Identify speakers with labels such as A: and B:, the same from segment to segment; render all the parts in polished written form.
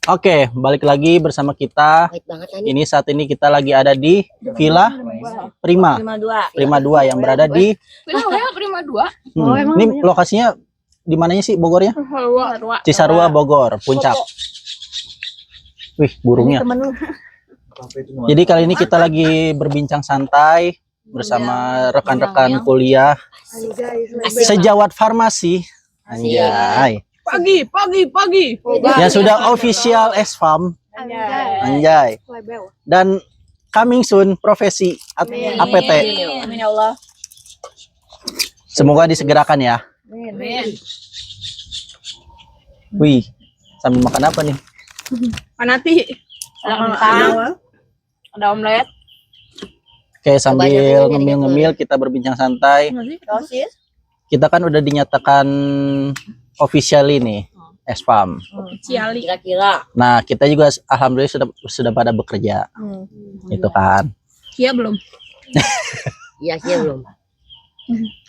A: Oke, balik lagi bersama kita.
B: Baik banget Ani.
A: Ini saat ini kita lagi ada di Villa Prima. Prima 2 yang berada di
C: Prima 2.
A: ini lokasinya di mananya sih Bogornya? Cisarua Bogor, Puncak. Wih, burungnya. Jadi kali ini kita lagi berbincang santai bersama rekan-rekan kuliah sejawat farmasi. Anjay.
C: Pagi.
A: Yang sudah official S-Farm. Anjay. Dan coming soon profesi APT.
C: Amin ya Allah.
A: Semoga disegerakan ya.
C: Amin.
A: Wih, sambil makan apa nih?
C: Panati. Ada omelet.
A: Oke, sambil ngemil-ngemil kita berbincang santai. Kita kan udah dinyatakan official ini S-Farm.
C: Ciali.
B: Kira-kira.
A: Nah, kita juga alhamdulillah sudah pada bekerja. Itu kan.
C: Iya belum.
B: Iya belum.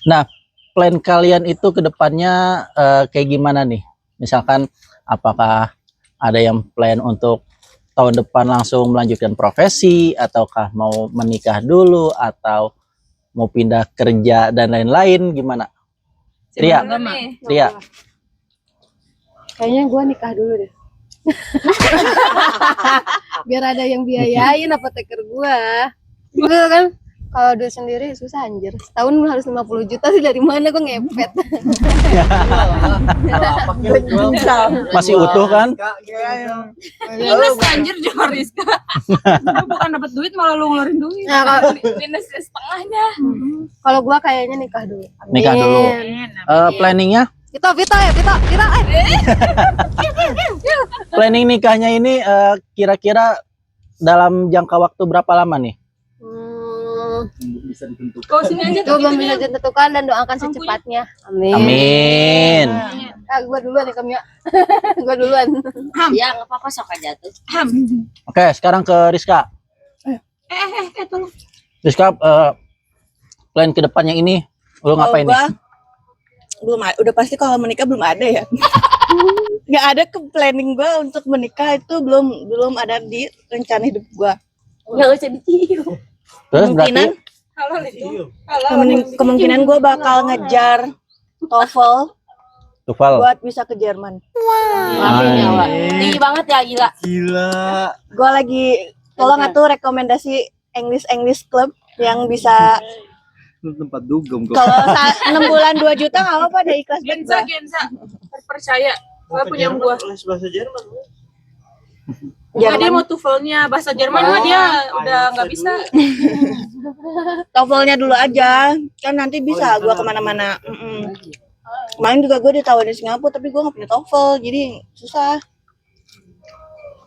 A: Nah, plan kalian itu ke depannya kayak gimana nih? Misalkan apakah ada yang plan untuk tahun depan langsung melanjutkan profesi, ataukah mau menikah dulu, atau mau pindah kerja dan lain-lain, gimana? Ria.
D: Kayaknya gue nikah dulu deh. Biar ada yang biayain apoteker gue. Gue kan kalau duit sendiri susah anjir. Setahun harus 50 juta sih, dari mana gue ngepet.
A: Masih utuh kan?
C: Minus anjir jangan Rizka. Bukan dapat duit malah lu ngeluarin duit.
D: Nah, kalau
C: Minus setengahnya.
D: kalau gue kayaknya nikah dulu. Amin.
A: Nikah dulu. Planningnya?
D: Vito ya, Vito.
A: Planning nikahnya ini kira-kira dalam jangka waktu berapa lama nih?
C: Oh, sini aja
D: Itu belum bisa ditentukan dan doakan secepatnya. Amin.
A: Amin.
D: Gue duluan nih Kamia. Gue duluan.
B: Ya nggak apa-apa, sok aja tuh.
A: Oke, sekarang ke Rizka.
C: Tolong.
A: Rizka, plan ke depannya ini lu ngapain nih?
E: Belum ada, udah pasti kalau menikah belum ada ya. Nggak ada ke planning gue untuk menikah, itu belum ada di rencana hidup gue.
B: Nggak usah dicium.
A: Terus berarti
C: Halal itu.
E: Kemungkinan gue bakal ngejar TOEFL
A: Tufal.
E: buat bisa ke Jerman.
B: Amin ya Allah. Tinggi banget ya, gila.
E: Gue lagi tolong atuh rekomendasi English Club yang bisa
F: tempat dugem kok.
E: kalau 6 bulan 2 juta nggak apa-apa deh, ikhlas banget.
C: Genza. Percaya. Gua punya gua.
F: Les bahasa Jerman.
C: Ya, dia mau TOEFL-nya bahasa Jerman mah dia udah nggak bisa.
E: TOEFL-nya dulu aja, kan nanti bisa gue kemana-mana. Kemarin juga gue ditawarin Singapura, tapi gue nggak punya TOEFL, jadi susah.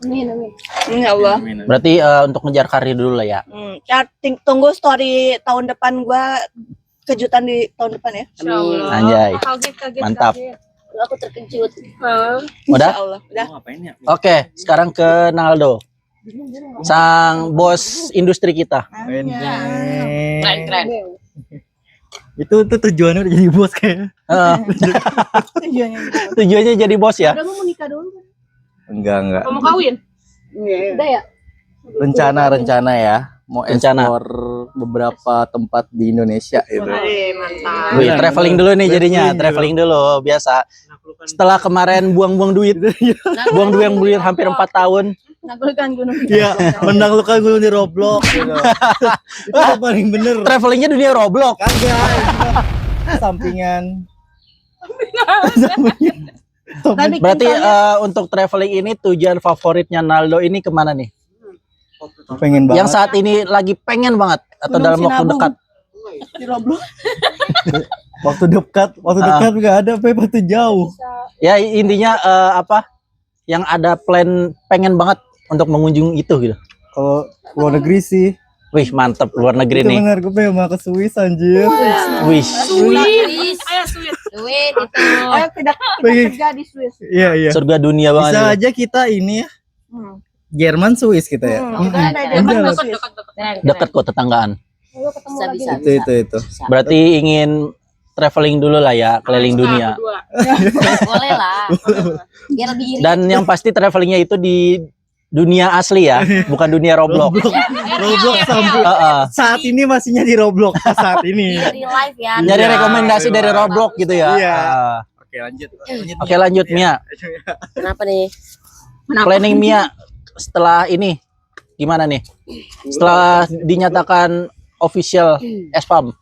D: Amin.
E: Ya Allah.
A: Berarti untuk ngejar karir dulu lah ya.
E: Ya, tunggu story tahun depan gue, kejutan di tahun depan ya.
B: Amin.
A: Anjay.
C: Kaget.
A: Mantap.
B: Aku terkejut.
A: Udah?
E: Insya Allah. Udah.
F: Ngapain ya?
A: Oke, sekarang ke Naldo. Sang bos industri kita.
C: Keren.
F: Itu tujuannya udah jadi bos kayaknya.
A: Tujuannya jadi bos ya?
D: Udah mau nikah dulu.
F: Enggak.
C: Mau kawin?
D: Udah ya.
F: Rencana ya. Mau
A: Rencana.
F: explore beberapa tempat di Indonesia gitu.
C: Mantap.
A: Wih, traveling dulu nih jadinya, traveling dulu biasa. Setelah kemarin buang-buang duit, buang duit hampir 4 tahun.
D: Naklukkan gunung.
F: Iya, menaklukkan gunung di Roblox gitu. Itu paling bener.
A: Travelingnya dunia Roblox.
F: Kagak. Sampingan.
A: Berarti untuk traveling ini tujuan favoritnya Naldo ini kemana nih?
F: Pengen banget.
A: Yang saat ini lagi pengen banget atau dalam waktu dekat?
E: Di Roblox.
F: Waktu dekat nggak ada, waktu jauh.
A: Ya intinya apa? Yang ada plan pengen banget untuk mengunjungi itu gitu.
F: Kalau luar negeri sih.
A: Wih, mantep luar negeri
F: Itu
A: nih.
F: bener, gue pengen mau ke Swiss anjir.
A: Wih.
C: Sweet. Ayo sweet.
B: Duit itu.
E: Ayo kita kerja di Swiss.
F: Iya.
A: Surga dunia banget.
F: Bisa
A: ini.
F: aja kita ini ya. Jerman Swiss kita ya.
E: Kita ada
F: Enggak.
E: Jerman Swiss.
A: Dekat kok tetanggaan.
B: Bisa.
F: Itu.
A: Berarti ingin traveling dulu lah ya, keliling dunia.
B: Boleh lah. Biar lebih iri.
A: Dan yang pasti travelingnya itu di dunia asli ya, bukan dunia Roblox.
F: Roblox sampai saat ini masihnya di Roblox saat ini.
B: Real life ya.
A: Nyari rekomendasi dari Roblox gitu ya.
F: Iya.
A: Ah.
F: Oke, lanjut.
A: Oke, lanjut Mia.
B: Kenapa nih?
A: Planning Mia setelah ini gimana nih? Setelah dinyatakan official SPAM.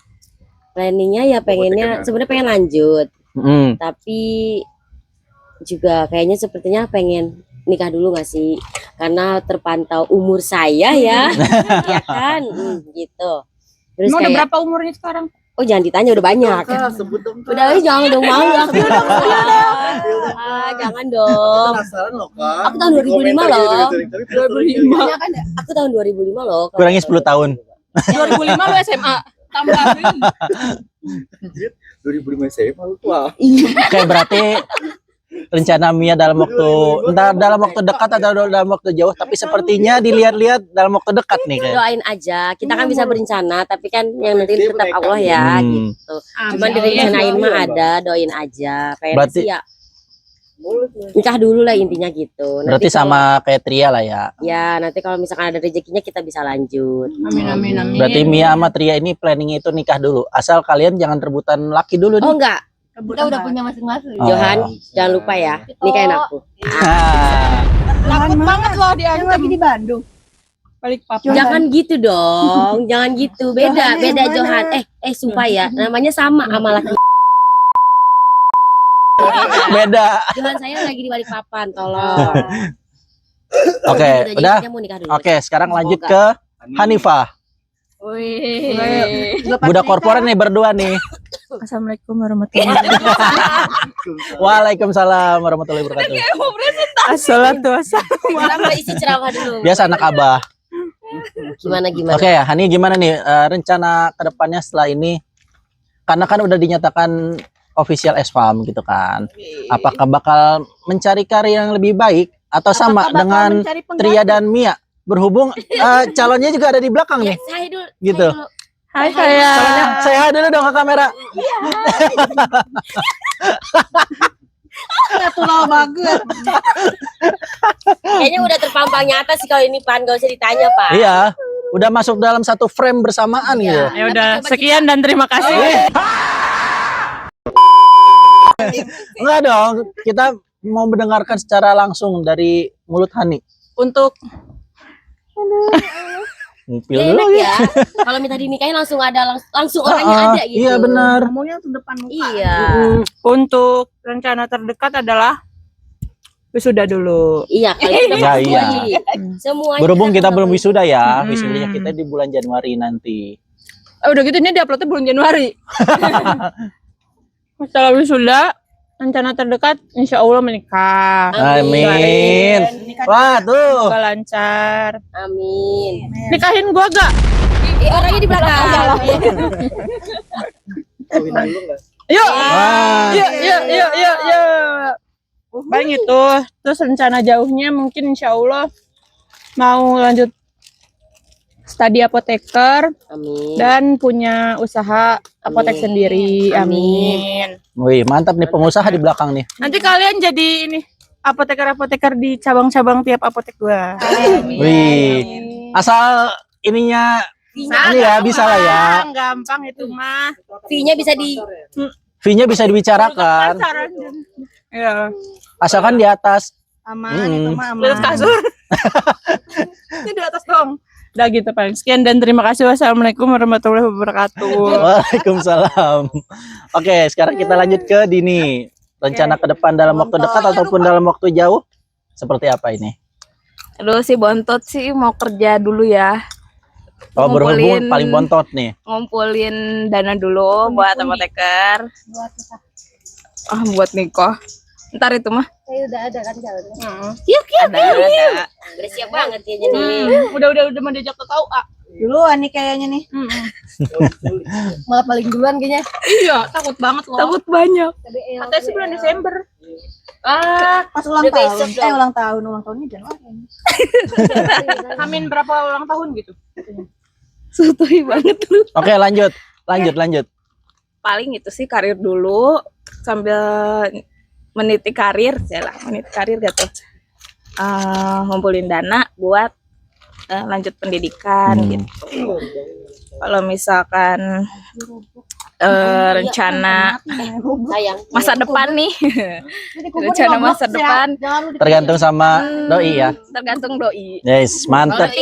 B: Planningnya ya pengennya sebenarnya pengen lanjut,
A: Hmm.
B: tapi juga kayaknya sepertinya pengen nikah dulu nggak sih? Karena terpantau umur saya ya, ya kan, gitu. Terus
C: Emang udah
B: kayak,
C: berapa umurnya sekarang?
B: oh jangan ditanya udah banyak.
F: Sebut dong.
B: Udah jangan dong malu aku. Jangan dong.
F: Penasaran loh, Kak.
B: Aku tahun 2005 loh.
C: 2005.
B: Aku tahun 2005 loh.
A: Kurangi 10 tahun.
C: 2005 lu SMA. Tambahin.
F: 2005 saya malu tua.
A: Oke, berarti rencana Mia dalam waktu entah dalam waktu dekat atau dalam waktu jauh, tapi sepertinya dilihat-lihat dalam waktu dekat nih kayak.
B: Doain aja. Kita kan bisa berencana, tapi kan yang nanti tetap Allah ya, gitu. Cuman direncanain mah ada, doain aja. Pengen
A: Berarti-
B: sih ya nikah dulu lah intinya gitu.
A: Berarti
B: kalau-
A: sama kayak Tria lah ya.
B: Ya nanti kalau misalkan ada rezekinya kita bisa lanjut.
C: Amin amin amin.
A: Berarti Mia sama Tria ini planningnya itu nikah dulu. Asal kalian jangan rebutan laki dulu
B: Oh
A: nih.
B: enggak,
D: Kita udah punya masing-masing.
A: Oh.
B: Johan jangan lupa ya nikahin aku.
A: Ah.
C: Takut banget loh dia
E: lagi di Bandung.
C: balik papan.
B: Jangan gitu dong, jangan gitu. Beda Johan. Sumpah ya, namanya sama sama laki.
A: Beda.
B: Johan saya lagi di balik papan, tolong.
A: Oke,
B: Jadi
A: udah.
B: dia mau nikah dulu.
A: Oke, sekarang lanjut
B: Semoga.
A: ke Hanifah.
C: Wih.
A: Budak korporat nih berdua nih.
C: Assalamualaikum warahmatullahi wabarakatuh.
A: Waalaikumsalam warahmatullahi wabarakatuh.
C: Assalatu wassalam.
B: Sekarang udah isi ceramah dulu.
A: Biasa anak abah.
B: Gimana?
A: Oke, Hani gimana nih rencana kedepannya setelah ini? Karena kan udah dinyatakan official SPAM gitu kan. Apakah bakal mencari karir yang lebih baik atau sama dengan Tria dan Mia? Berhubung calonnya juga ada di belakang
B: Ya,
A: nih.
B: saya dulu.
A: Gitu.
B: saya dulu.
C: Hai saya.
A: Calonnya saya dulu dong ke kamera.
E: Natural banget.
B: Kayaknya udah terpampang nyata sih kalau ini Pan, gak usah ditanya Pak.
A: Iya, udah masuk dalam satu frame bersamaan gitu.
C: Ya udah, sekian dan terima kasih.
A: Enggak dong, kita mau mendengarkan secara langsung dari mulut Hani.
C: Untuk
A: Ngupil
B: Ya,
A: dulu
B: enak
A: ya.
B: ya. Kalau minta dinikahin langsung ada langsung orangnya ada gitu.
A: Iya benar.
E: Ngomongnya langsung depan muka.
B: Iya.
C: untuk rencana terdekat adalah wisuda dulu.
B: Iya, kalian udah
A: Iya,
B: pasti
A: iya.
B: wajib. Semuanya.
A: Berhubung kita belum wisuda ya,
C: Hmm.
A: wisudanya kita di bulan Januari nanti.
C: Udah gitu ini diuploadnya bulan Januari. Setelah wisuda, rencana terdekat insya Allah menikah.
A: Amin. Wah tuh.
C: Semoga lancar.
B: Amin.
C: Nikahin gua gak?
B: Orangnya di belakang.
C: Yuk.
A: Wah.
C: Yuk. Paling itu. Terus rencana jauhnya mungkin insya Allah mau lanjut studi apoteker
B: Amin.
C: dan punya usaha apotek
B: Amin.
C: sendiri.
B: Amin.
C: Amin.
A: Wih, mantap nih pengusaha di belakang nih.
C: Nanti kalian jadi ini apoteker-apoteker di cabang-cabang tiap apotek gua.
A: Wih. Asal ininya ini ya bisa lah ya.
C: Gampang itu mah.
B: Fee-nya bisa di
A: Fee-nya bisa dibicarakan.
C: Pacaran. Iya.
A: Asalkan di atas.
E: Aman, itu mah
C: Di atas
E: aman.
C: kasur. Ini di atas dong. Udah gitu paling. Sekian dan terima kasih. Wassalamualaikum warahmatullahi wabarakatuh.
A: Waalaikumsalam. Oke, sekarang kita lanjut ke Dini. Rencana ke depan dalam waktu dekat ataupun dalam waktu jauh seperti apa ini?
G: Aduh si bontot sih mau kerja dulu ya,
A: Oh, berhubung
G: Ngumpulin-
A: paling bontot nih.
G: ngumpulin dana dulu buat apoteker. Buat nikah. Ntar itu mah.
D: Udah ada kan calonnya.
G: Ada.
B: udah siap banget ya jadi.
C: Udah mau diajak ke KUA.
E: Duluan nih kayaknya nih.
D: Malah paling duluan kayaknya.
C: Iya, takut banget loh.
G: Takut banyak.
C: Katanya sih bulan Desember.
E: Pas ulang
B: Udah
E: tahun.
B: besok dong.
E: Ulang tahunnya Januari.
C: Amin berapa ulang tahun gitu?
G: Sutui banget lu.
A: Oke, lanjut.
G: paling itu sih karir dulu sambil meniti karir, meniti karir gitu. Ngumpulin dana buat lanjut pendidikan gitu. Kalau misalkan rencana
B: Sayang.
G: masa depan nih, rencana masa depan
A: Tergantung sama doi ya.
G: tergantung doi.
A: Yes, mantap.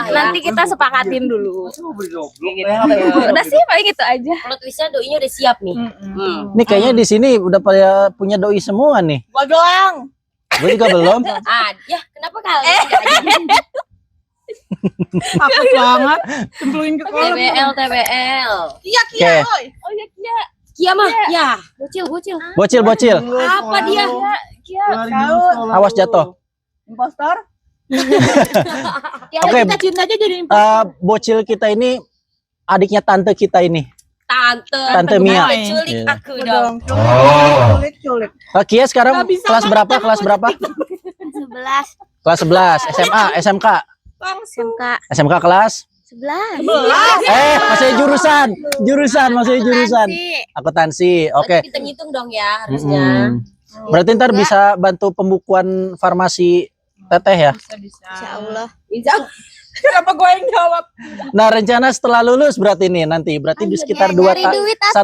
G: Nanti kita sepakatin dulu. Udah sih paling itu aja.
B: Kalau tulisnya doinya udah siap nih.
A: Nih kayaknya di sini udah pada punya doi semua nih.
E: Gua doang.
A: Gue juga belum.
B: Ya kenapa kalian?
C: Takut banget. Cemplungin ke kolam.
B: TBL.
E: Iya
A: Oke.
E: Kia, oi.
G: Oh ya Kia.
B: Kia mah, ya. Bocil.
A: Bocil.
B: Apa dia?
A: Awas jatuh.
E: Impostor.
A: Oke.
C: Kita cinta aja jadi
A: Bocil kita ini adiknya tante kita ini. Tante Mia.
B: Culik
A: Iya.
B: aku dong.
E: Culik.
A: Kia sekarang kelas berapa? Kelas berapa?
G: 11.
A: Kelas 11. SMA, SMK.
G: SMK
A: SMK kelas
G: 11.
A: maksudnya jurusan. Akuntansi. Oke.
B: Kita ngitung dong ya harusnya.
A: Berarti ntar bisa bantu pembukuan farmasi teteh ya.
G: Insyaallah.
C: Kenapa gue yang jawab?
A: Nah, rencana setelah lulus berarti di sekitar 1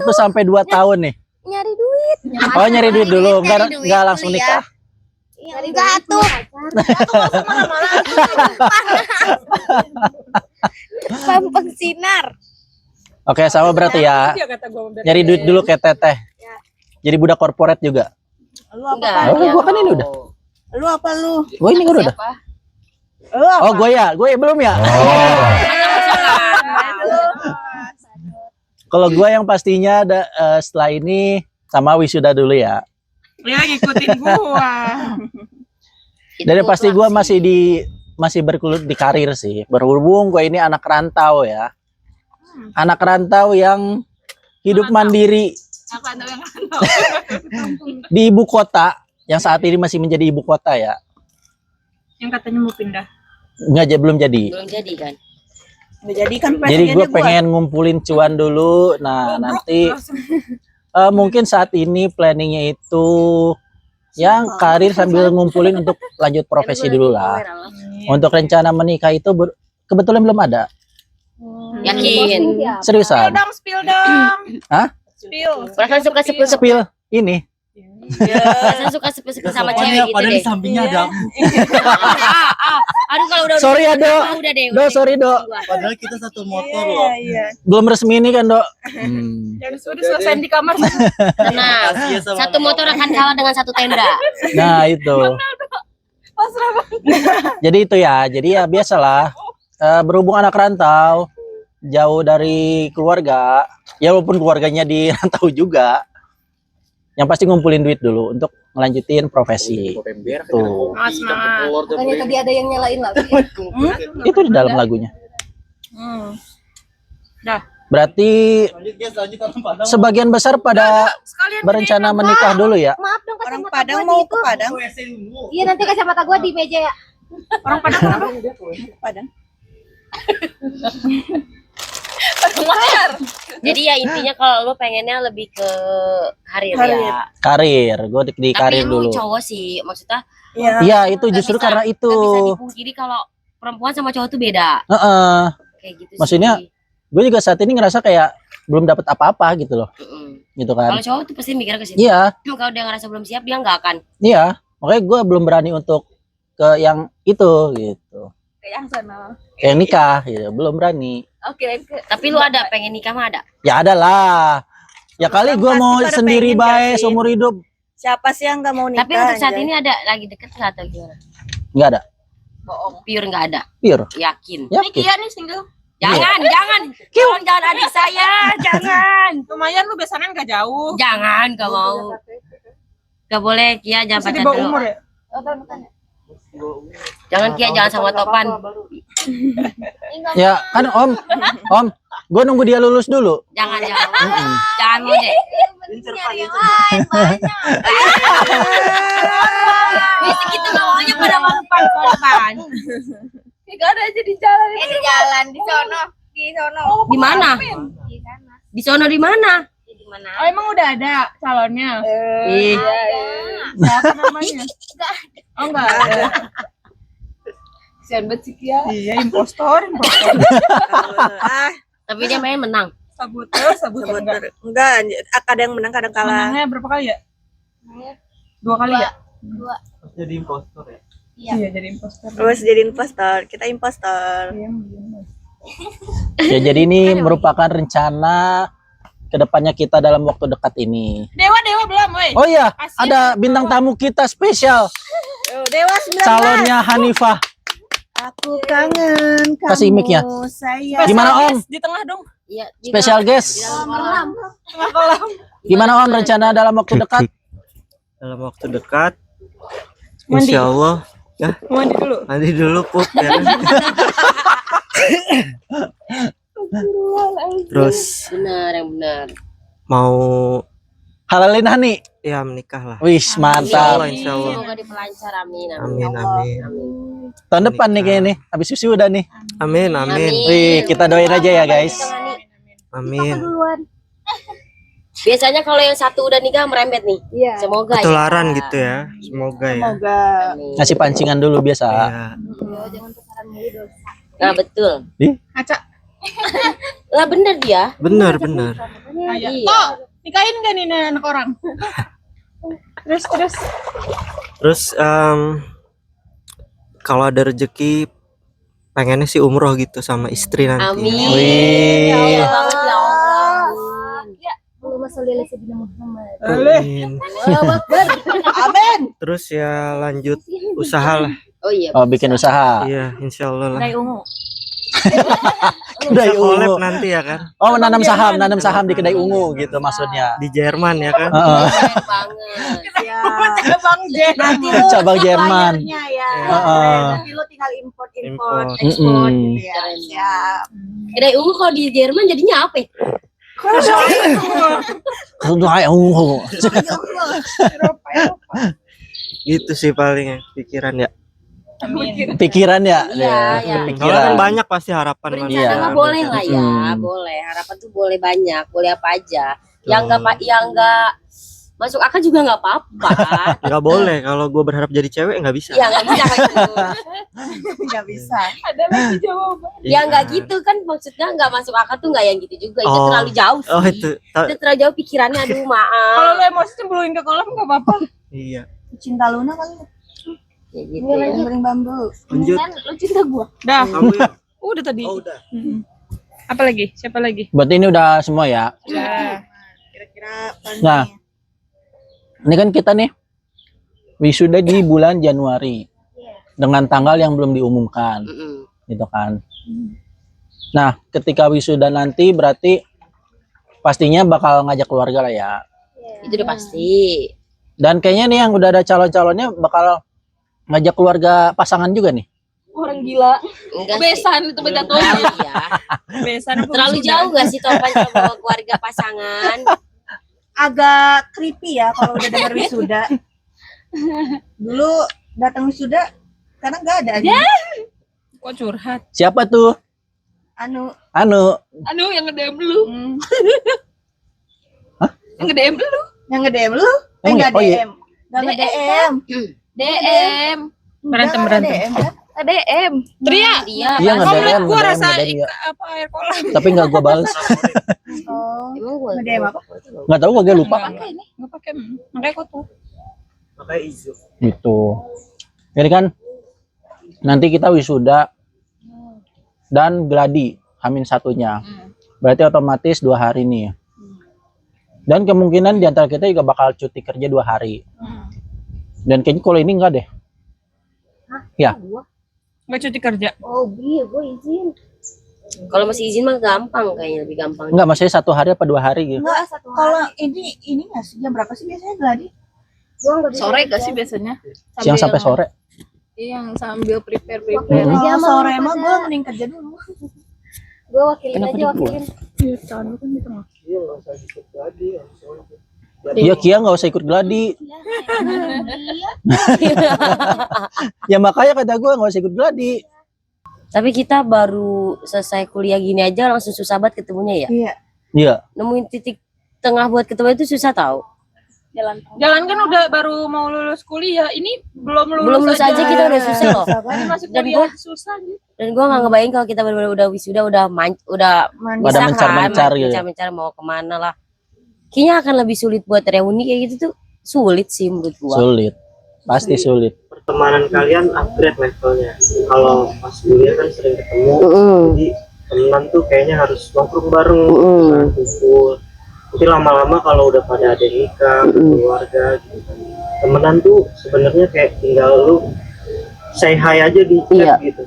A: sampai 2 tahun nih.
G: Nyari duit.
A: Oh, nyari duit dulu, enggak langsung nikah.
G: Enggak tuh. Pampang sinar.
A: Oke, sama berarti ya.
C: Dia kata gue
A: Nyari duit dulu kayak teteh. Jadi budak korporat juga.
E: Lu apa?
B: Enggak.
A: Oh, gua kan ini udah.
E: Lu apa lu?
A: Gue ini udah.
E: Lu apa?
A: Oh, gue ya belum ya. Kalau gue yang pastinya setelah ini sama wisuda dulu ya.
C: Ya ngikutin gua.
A: Dan yang pasti gue masih berkulit di karir sih. Berhubung gue ini anak rantau ya. Anak rantau yang hidup mandiri
C: Apa yang
A: di ibu kota yang saat ini masih menjadi ibu kota ya.
C: yang katanya mau pindah?
A: Belum jadi.
B: Belum jadi kan?
E: Udah jadi kan
A: Jadi gue
E: presidennya gua.
A: pengen ngumpulin cuan dulu. Nah, nanti mungkin saat ini planningnya itu yang karir sambil ngumpulin untuk lanjut profesi dulu lah. Untuk rencana menikah itu kebetulan belum ada.
B: Yakin?
A: Seriusan.
C: Spill dong.
A: Hah?
C: Spill.
B: Perasaan suka sepil
A: Spill ini.
B: Perasaan suka sepil sama cewek gitu
F: Padahal
B: deh.
F: di sampingnya ada.
B: Aduh kalau udah
A: Sorry ya, Dok.
B: udah deh.
A: Sorry, Dok.
F: Padahal kita satu motor loh.
E: Iya.
A: Belum resmi ini kan, Dok.
C: Yang sudah selesai di kamar.
B: Tenang.
F: Kasihan sama
B: Satu motor akan kalah dengan satu tenda.
A: Nah, itu. Jadi itu ya. Jadi ya biasalah. Berhubung anak rantau, jauh dari keluarga, ya walaupun keluarganya di rantau juga. Yang pasti ngumpulin duit dulu untuk ngelanjutin profesi. Tuh.
C: Semangat.
D: Makanya tadi ada yang nyalain lah.
A: Itu di dalam lagunya. Berarti sebagian besar pada berencana menikah dulu ya.
D: Maaf dong
E: Orang
D: kacamata
E: Padang
D: gua
E: mau
D: di
E: ke
D: itu.
E: Padang.
D: Iya nanti kacamata gua di meja ya.
C: Orang Padang apa?
E: Padang.
B: Jadi ya intinya kalau lo pengennya lebih ke karir
E: Karir.
B: ya.
A: Karir, gue di
B: Tapi
A: karir
B: lu
A: dulu.
B: cowok sih, maksudnya
E: Iya.
A: Iya, itu
B: nggak
A: justru
B: bisa-
A: karena itu.
B: nggak bisa dipungkiri kalau perempuan sama cowok tuh beda.
A: Heeh.
B: Kayak gitu
A: Maksudnya,
B: sih.
A: Gue juga saat ini ngerasa kayak belum dapat apa-apa gitu loh, gitu
B: Kalau
A: kan.
B: cowok tuh pasti mikir ke situ.
A: Iya,
B: Kalau dia ngerasa belum siap dia nggak akan.
A: iya. Makanya gue belum berani untuk ke yang itu gitu.
G: Yang sana.
A: Kayak nikah gitu, belum berani.
G: Oke,
B: Tapi lu ada pengen nikah mah ada.
A: Ya ada lah. Ya kali gue
E: Pasti
A: mau
E: pada
A: sendiri
E: pengen gak
A: baik
E: sih?
A: seumur hidup.
E: Siapa sih yang nggak mau nikah?
B: Tapi untuk saat
E: anjay?
B: ini ada lagi deket nggak atau gimana?
A: Nggak ada.
B: Bohong. Pure nggak ada.
A: Pure.
B: Yakin.
A: Yakin.
C: Iya nih single.
B: Jangan. Tolong jangan adik saya. Jangan.
C: Lumayan lu besanan gak jauh.
B: Jangan, gak mau. Gak boleh Kia, jangan
C: Masih di
B: pacaran
C: bawah
B: dulu.
C: umur ya?
B: Jangan Kia, jangan sama Topan.
A: Ya kan Om, gue nunggu dia lulus dulu.
B: Jangan. Jangan mau deh. Bisa kita bawanya pada depan.
G: Gak ada aja di jalan. Di jalan di sono. Di sono.
B: Di mana? Di sono di mana?
G: Mana?
C: Oh, emang udah ada calonnya?
B: Ih,
C: Siapa namanya? Oh, enggak ada.
D: Kasian banget sih Kia.
C: Iya, impostor.
B: tapi dia main menang.
C: Saboteur enggak.
E: Enggak, kadang menang kadang kalah.
C: Menangnya berapa kali ya? 2 kali ya?
F: Jadi impostor ya.
C: Iya, jadi impostor.
E: Terus jadi impostor, kita impostor.
A: Ya, jadi ini merupakan rencana kedepannya kita dalam waktu dekat ini.
C: Dewa belum, woi.
A: Oh iya,
C: Kasih.
A: ada bintang tamu kita spesial,
E: Dewa 19.
A: calonnya Hanifah.
E: Aku kangen kamu.
A: Kasih mic-nya.
E: Sayang.
A: Gimana, Om?
C: Di tengah dong.
B: Iya, di
A: Spesial guest.
B: dalam kolam.
C: Tengah kolam.
A: Gimana Om rencana dalam waktu dekat?
F: Dalam waktu dekat,
C: Mandi.
F: insya Allah. Ya,
C: Mandi dulu.
F: mandi dulu pup ya. Terus
B: Benar, yang benar.
F: mau
A: Halalin Hani.
F: ya menikah lah.
A: Wis,
F: Insya
A: mantap.
F: Allah, insya Allah.
B: Semoga dipelancar, amin.
F: Amin, amin.
A: Tahun depan nih kayaknya nih, habis susu udah nih.
F: Amin, amin.
A: Wih, kita doain aja ya guys.
F: Amin.
B: Biasanya kalau yang satu udah nikah merembet nih.
D: Iya.
B: Semoga
F: Ketularan
B: ya.
F: gitu ya. Semoga ya.
E: Semoga.
B: Amin.
A: Ngasih pancingan dulu biasa.
F: Iya.
D: Jangan pacaran mulu dosa.
B: Nah, betul.
C: Kaca.
B: Lah bener dia.
F: Benar, benar.
C: Ayo.
B: Iya.
C: Oh, nikahin gak nih anak orang? Terus.
F: Terus kalau ada rezeki pengennya sih umroh gitu sama istri nanti.
B: Amin.
A: Wih.
B: Iya banget ya Allah.
D: Allahumma sholli ala sayyidina Muhammad.
F: Amin.
E: Amin.
F: Terus ya lanjut usaha lah.
B: Oh iya.
A: Oh, bikin usaha.
F: Iya, insya Allah lah.
C: Dai ungu.
A: Kedai
F: Bisa collab
A: ungu.
F: nanti ya kan.
A: Oh, nanam saham di kedai ungu gitu maksudnya.
F: Di Jerman ya kan.
A: Heeh.
B: Keren banget.
E: Ya.
C: Bang Jen.
E: Nanti lu
A: Cabang Jerman.
E: suppliernya ya.
A: Heeh.
E: Nanti lu tinggal import,
F: Import.
E: ekspor
A: Mm-mm.
E: gitu ya. Siap.
B: Kedai ungu kalau di Jerman jadinya apa ya?
A: Kedai ungu.
F: Gitu sih paling ya, pikiran ya.
A: Pikiran ya.
B: Iya, iya.
F: Soalnya kan
A: Pikiran.
F: banyak pasti harapan
B: Berencana
A: Iya.
B: mah boleh lah ya,
A: Hmm.
B: boleh. Harapan tuh boleh banyak, boleh apa aja. Yang enggak masuk akal juga nggak apa-apa.
F: Nggak boleh kalau gue berharap jadi cewek nggak bisa.
B: Ya nggak bisa kayak gitu.
E: Nggak bisa.
C: Ada lagi jawaban.
B: Ya nggak gitu kan maksudnya nggak masuk akal tuh nggak yang gitu juga. Itu
F: Oh.
B: terlalu jauh sih.
F: Oh itu.
B: Itu terlalu jauh pikirannya. Aduh
C: Kalau
B: maaf.
C: lu emosi cemburuin ke kolam nggak apa-apa.
F: Iya.
E: Cinta Luna kali ya.
B: Ya gitu ya.
E: Yang bambu.
F: Lanjut.
G: Lu cinta gua.
C: Dah.
F: Kamu ya.
C: Udah tadi.
F: Oh udah.
C: Apa lagi? Siapa lagi?
A: Berarti ini udah semua ya.
C: Udah.
E: Kira-kira
A: Nah, ini kan kita nih wisuda di bulan Januari dengan tanggal yang belum diumumkan,
B: Mm-mm.
A: gitu kan. Nah, ketika wisuda nanti berarti pastinya bakal ngajak keluarga lah ya.
B: Itu udah pasti.
A: Dan kayaknya nih yang udah ada calon-calonnya bakal ngajak keluarga pasangan juga nih.
G: Orang gila.
B: Enggak sih.
G: Besan itu
B: Belum
G: beda
B: tahu ya.
C: Besan apa
B: Terlalu
C: wisuda?
B: jauh gak sih topan sama keluarga pasangan?
E: agak creepy ya kalau udah denger wisuda. Dulu datang wisuda karena nggak ada aja.
C: Kok curhat?
A: Siapa tuh?
E: Anu,
A: Anu.
G: Aduh yang nge-DM lu. Yang nge-DM lu.
E: yang nge-DM lu?
A: Emang
E: Nggak
A: ya? Oh, iya.
E: DM. Nggak nge-DM.
G: DM.
C: Berantem.
E: DM kan?
G: DM.
C: Tria.
B: Dia
A: Iya
B: apa?
A: nge-DM,
C: Gua
A: nge-DM,
C: rasa
A: nge-DM, ya.
C: apa air kolam.
A: Tapi nggak gua balas.
E: Oh.
B: Emang gua
E: Nge-DM apa?
A: Nggak tahu gua lupa.
C: Nggak pakai. Makanya kotor.
F: Makanya izu.
A: Gitu. Jadi kan nanti kita wisuda dan gladi Hamin satunya. Berarti otomatis 2 hari nih. Dan kemungkinan di antara kita juga bakal cuti kerja 2 hari. Dan kayaknya kalau ini enggak deh. Ya.
C: Nggak cuti kerja.
B: Oh iya, gue izin. Kalau masih izin mah gampang, kayaknya lebih gampang.
A: Enggak, maksudnya 1 hari apa 2 hari gitu.
E: Enggak, kalau ini nggak sih jam berapa sih biasanya gladi?
G: Sore gak sih biasanya?
A: Siang sampai sore.
G: Iya, yang sambil prepare.
E: Kalau sore mah gue mending kerja dulu.
D: Gue wakilin
A: Kenapa
D: aja,
A: dibuang?
D: wakilin.
C: Iya, tangan kan di tengah.
A: Iya, Kia nggak usah ikut gladi. Ya makanya kata gue nggak usah ikut gladi.
B: Tapi kita baru selesai kuliah gini aja langsung susah banget ketemunya ya.
E: Iya.
A: Iya.
B: Nemuin titik tengah buat ketemu itu susah tahu.
C: Jalan kan udah baru mau lulus kuliah, ini belum
B: Belum lulus aja kita udah susah loh.
C: Masih masuk
B: Dan
C: kuliah susah gitu.
B: Dan gue nggak ngebayang kalau kita benar-benar udah wisuda, udah
A: Pada mencar-mencar gitu.
B: mencar mau kemana lah. Kayaknya akan lebih sulit buat reuni kayak gitu tuh, sulit sih menurut gua.
A: Sulit, pasti sulit.
H: Pertemanan kalian upgrade levelnya. Kalau pas kuliah kan sering ketemu, jadi temenan tuh kayaknya harus nongkrong bareng, kumpul. Nanti lama-lama kalau udah pada ada nikah, keluarga, gitu kan. Temenan tuh sebenarnya kayak tinggal lu say hi aja di chat gitu.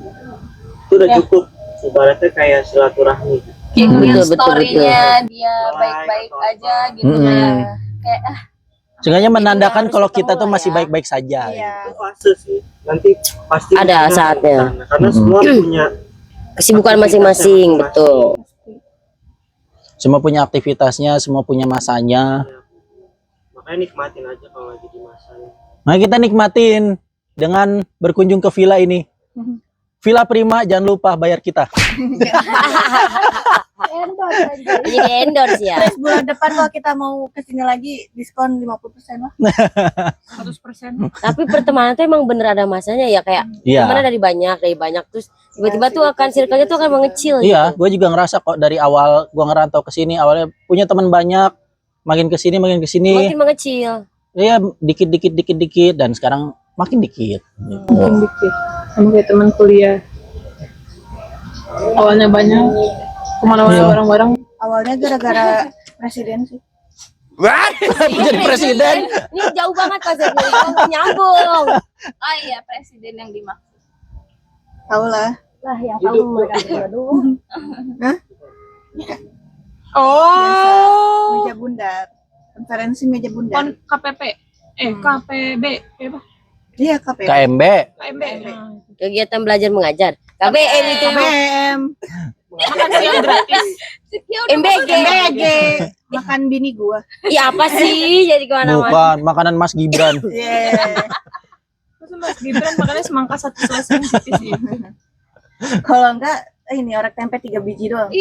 H: Itu udah cukup. Ibaratnya kayak silaturahmi.
G: Kayak
B: Betul,
G: story-nya dia baik-baik aja gitu kayak
A: Seenggaknya menandakan kalau kita tuh masih baik-baik saja.
H: Itu fase sih. Nanti pasti
B: Ada
H: kita
B: saatnya.
H: kesana. Karena semua punya
B: Kesibukan masing-masing, betul.
A: Semua punya aktivitasnya, semua punya masanya.
H: Makanya nikmatin aja kalau lagi di masanya.
A: Nah, kita nikmatin dengan berkunjung ke villa ini. Villa Prima, jangan lupa bayar kita.
B: Jadi endorse ya.
E: Terus bulan depan kalau kita mau kesini lagi diskon 50% lah.
C: 100%.
B: Tapi pertemanan tuh emang bener ada masanya ya, kayak
A: Iya.
B: temennya dari banyak terus tiba-tiba tuh akan circle-nya tuh akan mengecil.
A: Iya, gue juga ngerasa kok dari awal gue ngerantau ke sini, awalnya punya teman banyak, makin ke sini
B: Makin mengecil.
A: Iya, dikit dan sekarang makin dikit. Gitu.
C: Mungkin dikit. Sama kayak teman kuliah. Awalnya banyak, kemana-mana
A: Iya.
C: bareng-bareng.
E: Awalnya gara-gara presiden sih.
A: Jadi presiden.
B: Ini jauh banget konsepnya, nyambung.
G: oh iya presiden yang dimaksud.
E: Tahu lah.
D: Lah yang tahu mereka dulu.
C: Oh,
E: Meja bundar. Konferensi meja bundar.
C: KPP, KPB, apa?
E: Iya, KPM.
A: KMB.
C: KMB.
B: Kegiatan belajar mengajar. KBM itu mah.
E: KPM.
C: Makan siang gratis.
B: MBG.
E: MBG. Makan bini gua.
B: Iya apa sih jadi kemana-mana.
A: Bukan, makanan Mas Gibran.
E: Yeah.
C: Terus Mas Gibran makannya semangka satu selesai sih.
E: Kalau enggak ini orek tempe 3 biji doang.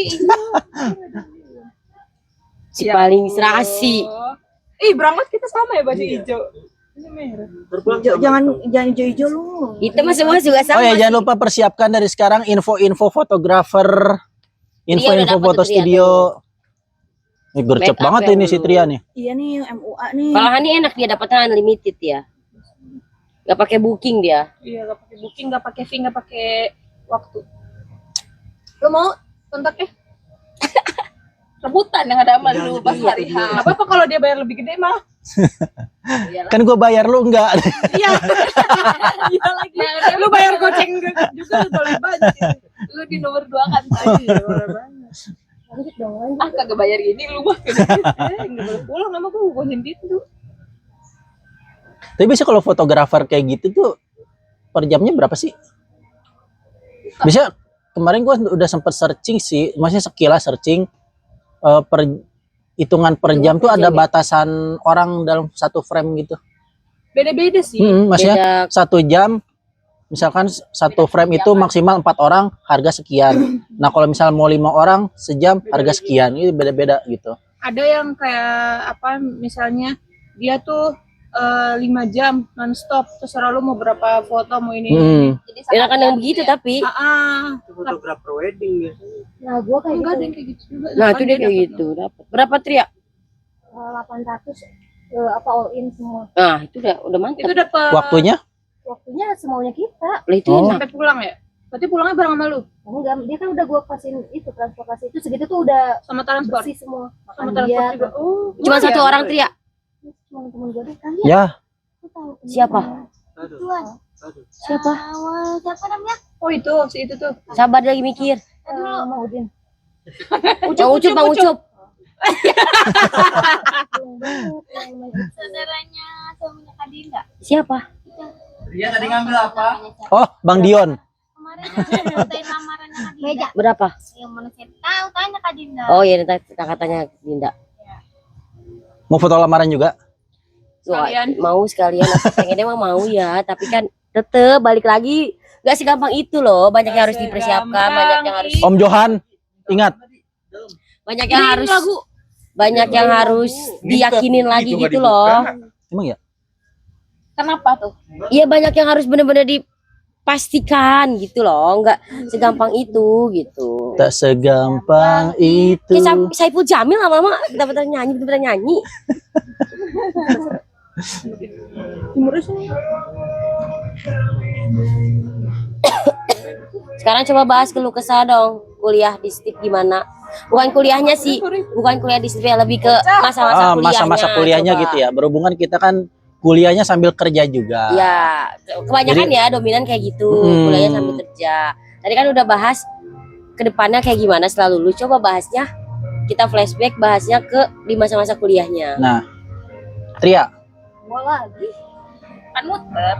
B: Si paling serasi.
C: Ih, berangkat kita sama ya baju hijau. Ini merah.
E: Jangan hijau-hijau lu.
B: Kita mah semua juga
A: Oh
B: sama.
A: ya, jangan lupa persiapkan dari sekarang info-info fotografer, info-info
B: udah dapet
A: foto
B: tuh Tria
A: studio. Ini gercep
B: Make up
A: banget
B: yang
A: ini si
B: dulu.
A: Tria nih.
E: Iya nih yang MUA nih.
B: Kalau Hani enak dia dapatnya unlimited ya. Gak pakai booking dia.
C: Iya, gak pakai booking, gak pakai fee, gak pakai waktu. Lo mau kontaknya?
G: Rebutan yang ada sama lu pas hari H.
C: Gak apa-apa kalau dia bayar lebih gede mah.
A: Kan gue bayar lu enggak.
C: Iya. Iya lagi. Lu bayar goceng juga lu boleh banyak.
G: Lu di nomor 2 kan tadi.
C: Boleh banyak.
D: Lanjut dong,
G: Ah kagak bayar gini lu mah.
C: Gak boleh pulang sama gue sendiri tuh.
A: Tapi biasanya kalau fotografer kayak gitu tuh per jamnya berapa sih? Bisa kemarin gue udah sempet searching sih, maksudnya sekilas searching per hitungan per jam tuh ada batasan orang dalam satu frame gitu.
C: Beda-beda sih.
A: Maksudnya 1 jam, misalkan satu frame itu maksimal 4 orang, harga sekian. Nah kalau misal mau 5 orang sejam, harga sekian. Ini beda-beda gitu.
C: Ada yang kayak apa misalnya dia tuh 5 jam non-stop, terserah lu mau berapa foto mau ini.
G: Jadi
B: Enakan yang begitu tapi.
H: Itu fotografer wedding biasanya.
D: Nah, gua kayak
C: Enggak ada
D: gitu.
C: yang kayak gitu juga.
B: Nah itu dia kayak gitu. Dapat. Berapa Tria?
D: 800 apa all in semua.
B: Nah itu udah mantap.
C: Itu dapat
A: Waktunya?
D: Waktunya semaunya kita.
B: Lah itu
A: Oh.
B: enak.
C: sampai pulang ya. Berarti pulangnya bareng sama lu
D: Enggak, dia kan udah gua pasin itu transportasi itu segitu tuh udah
C: sama transport.
D: bersih semua.
C: Sama
D: Makan
C: transport
D: dia,
C: juga. Oh,
B: Cuma
C: iya.
B: satu orang Tria.
D: cuma temen gua deh kan.
A: Ya.
D: Aku tahu temen
B: Siapa?
D: gua.
H: Aduh.
D: Tuan.
H: Aduh.
B: Siapa?
D: Siapa namanya?
C: Oh itu si itu tuh.
B: Sabar lagi mikir.
D: Mau Udin.
B: Bang Ucup, Bang Ucup.
G: saudaranya suaminya Kadinda.
B: Siapa?
F: Dia tadi ngambil apa?
A: Oh, Bang Dion.
G: Kemarin fotoin lamarannya Kadinda.
D: Meja.
B: Berapa?
G: Yang mana saya tahu tanya Kadinda.
B: Oh iya nanti katanya Dinda.
A: Mau foto lamaran juga?
B: Wah,
C: Sekalian.
B: mau sekalian aku pengennya emang mau ya, tapi kan tetep balik lagi gak segampang itu loh, banyak yang harus dipersiapkan, banyak yang harus
A: Om Johan, ingat.
B: banyak yang harus
C: Lagu
B: banyak yang harus diyakinin lagi gitu loh.
A: Emang ya?
G: Kenapa tuh?
B: Iya banyak yang harus bener-bener dipastikan gitu loh, nggak segampang itu gitu.
A: Tak segampang itu.
B: Kayak Saipul Jamil lama-lama bener-bener nyanyi. Sekarang coba bahas keluh kesah dong, kuliah di STIP gimana? Bukan kuliahnya sih, bukan kuliah di STIP, lebih ke masa-masa kuliahnya.
A: Masa-masa kuliahnya
B: coba.
A: gitu ya. Berhubungan kita kan kuliahnya sambil kerja juga.
B: Ya, kebanyakan ya dominan kayak gitu, kuliahnya sambil kerja. Tadi kan udah bahas ke depannya kayak gimana setelah lulus. Coba bahasnya, kita flashback bahasnya ke di masa-masa kuliahnya.
A: Nah, Tria,
D: Mau lagi.
G: Kan muter.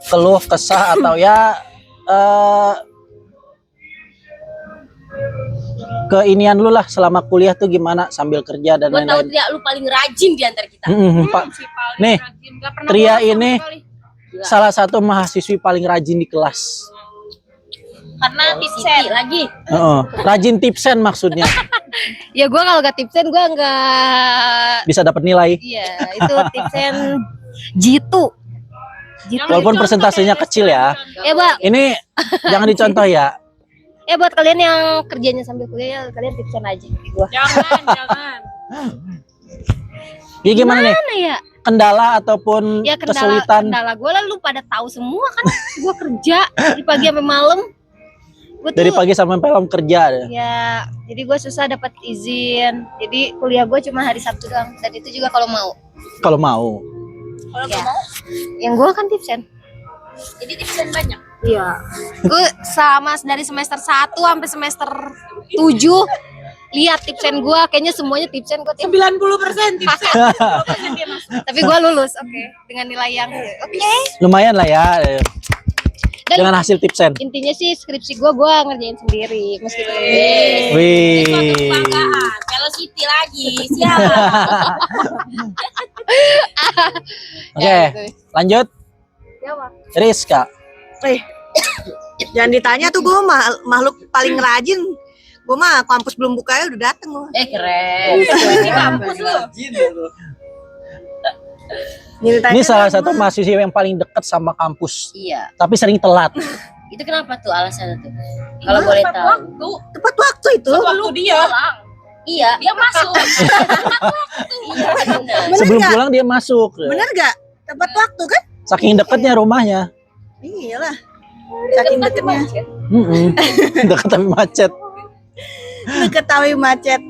A: keluh kesah atau ya keinian lu lah selama kuliah tuh gimana sambil kerja dan
B: Gue tahu
A: lain-lain.
B: Tria lu paling rajin di antara kita.
A: Pak, nih, Tria ini salah satu mahasiswi paling rajin di kelas.
G: Karena
B: Siti lagi.
A: Rajin tipsen maksudnya.
D: Ya gue kalau gak tipsen gue nggak.
A: Bisa dapat nilai.
D: Iya itu tipsen jitu.
A: Walaupun persentasenya kecil ya.
D: Ya Mbak,
A: Ini jangan dicontoh ya.
D: buat kalian yang kerjanya sambil kuliah, kalian tipsen aja ke gua.
C: Jangan.
A: Ya gimana nih?
D: Mana ya?
A: Kendala ataupun
D: Ya
A: kesulitan.
D: kendala gue lah lu pada tahu semua kan. Gue kerja dari pagi sampai malam. Gua
A: Dari
D: tuh,
A: pagi sampai malam kerja.
D: ya, jadi gue susah dapat izin. Jadi kuliah gue cuma hari Sabtu doang. Dan itu juga kalau mau.
A: Kalau mau.
D: Ya. Yang gue kan tipsen.
G: jadi tipsen banyak.
D: Iya. Gue sama dari semester 1 sampai semester 7 lihat tipsen gue, kayaknya semuanya tipsen gue.
C: 90% tipsen.
D: Tapi gue lulus, oke, dengan nilai yang oke.
A: Lumayan lah ya.
D: Dan
A: Dengan hasil tipsen.
D: intinya sih skripsi gue ngerjain sendiri meskipun
A: Wih.
B: Kebanggaan. Kalau Siti lagi, siap.
A: Oke, lanjut. Rizka.
E: Jangan ditanya tuh, gue makhluk paling rajin. Gue mah kampus belum buka ya udah dateng gue.
B: Keren.
G: Di kampus lu.
A: Ini salah satu mahasiswa yang paling dekat sama kampus,
B: Iya.
A: tapi sering telat.
B: Itu kenapa tuh alasannya tuh? Kalau boleh tahu.
G: Waktu.
E: Tepat waktu itu.
C: Waktu dia.
B: Iya.
G: Dia masuk.
B: Iya benar.
A: Sebelum
E: nggak?
A: pulang dia masuk.
E: Bener gak? Tepat waktu kan?
A: Saking dekatnya rumahnya.
E: Iyalah. Saking deketnya.
A: Dekat tapi macet.
E: Deket tapi macet.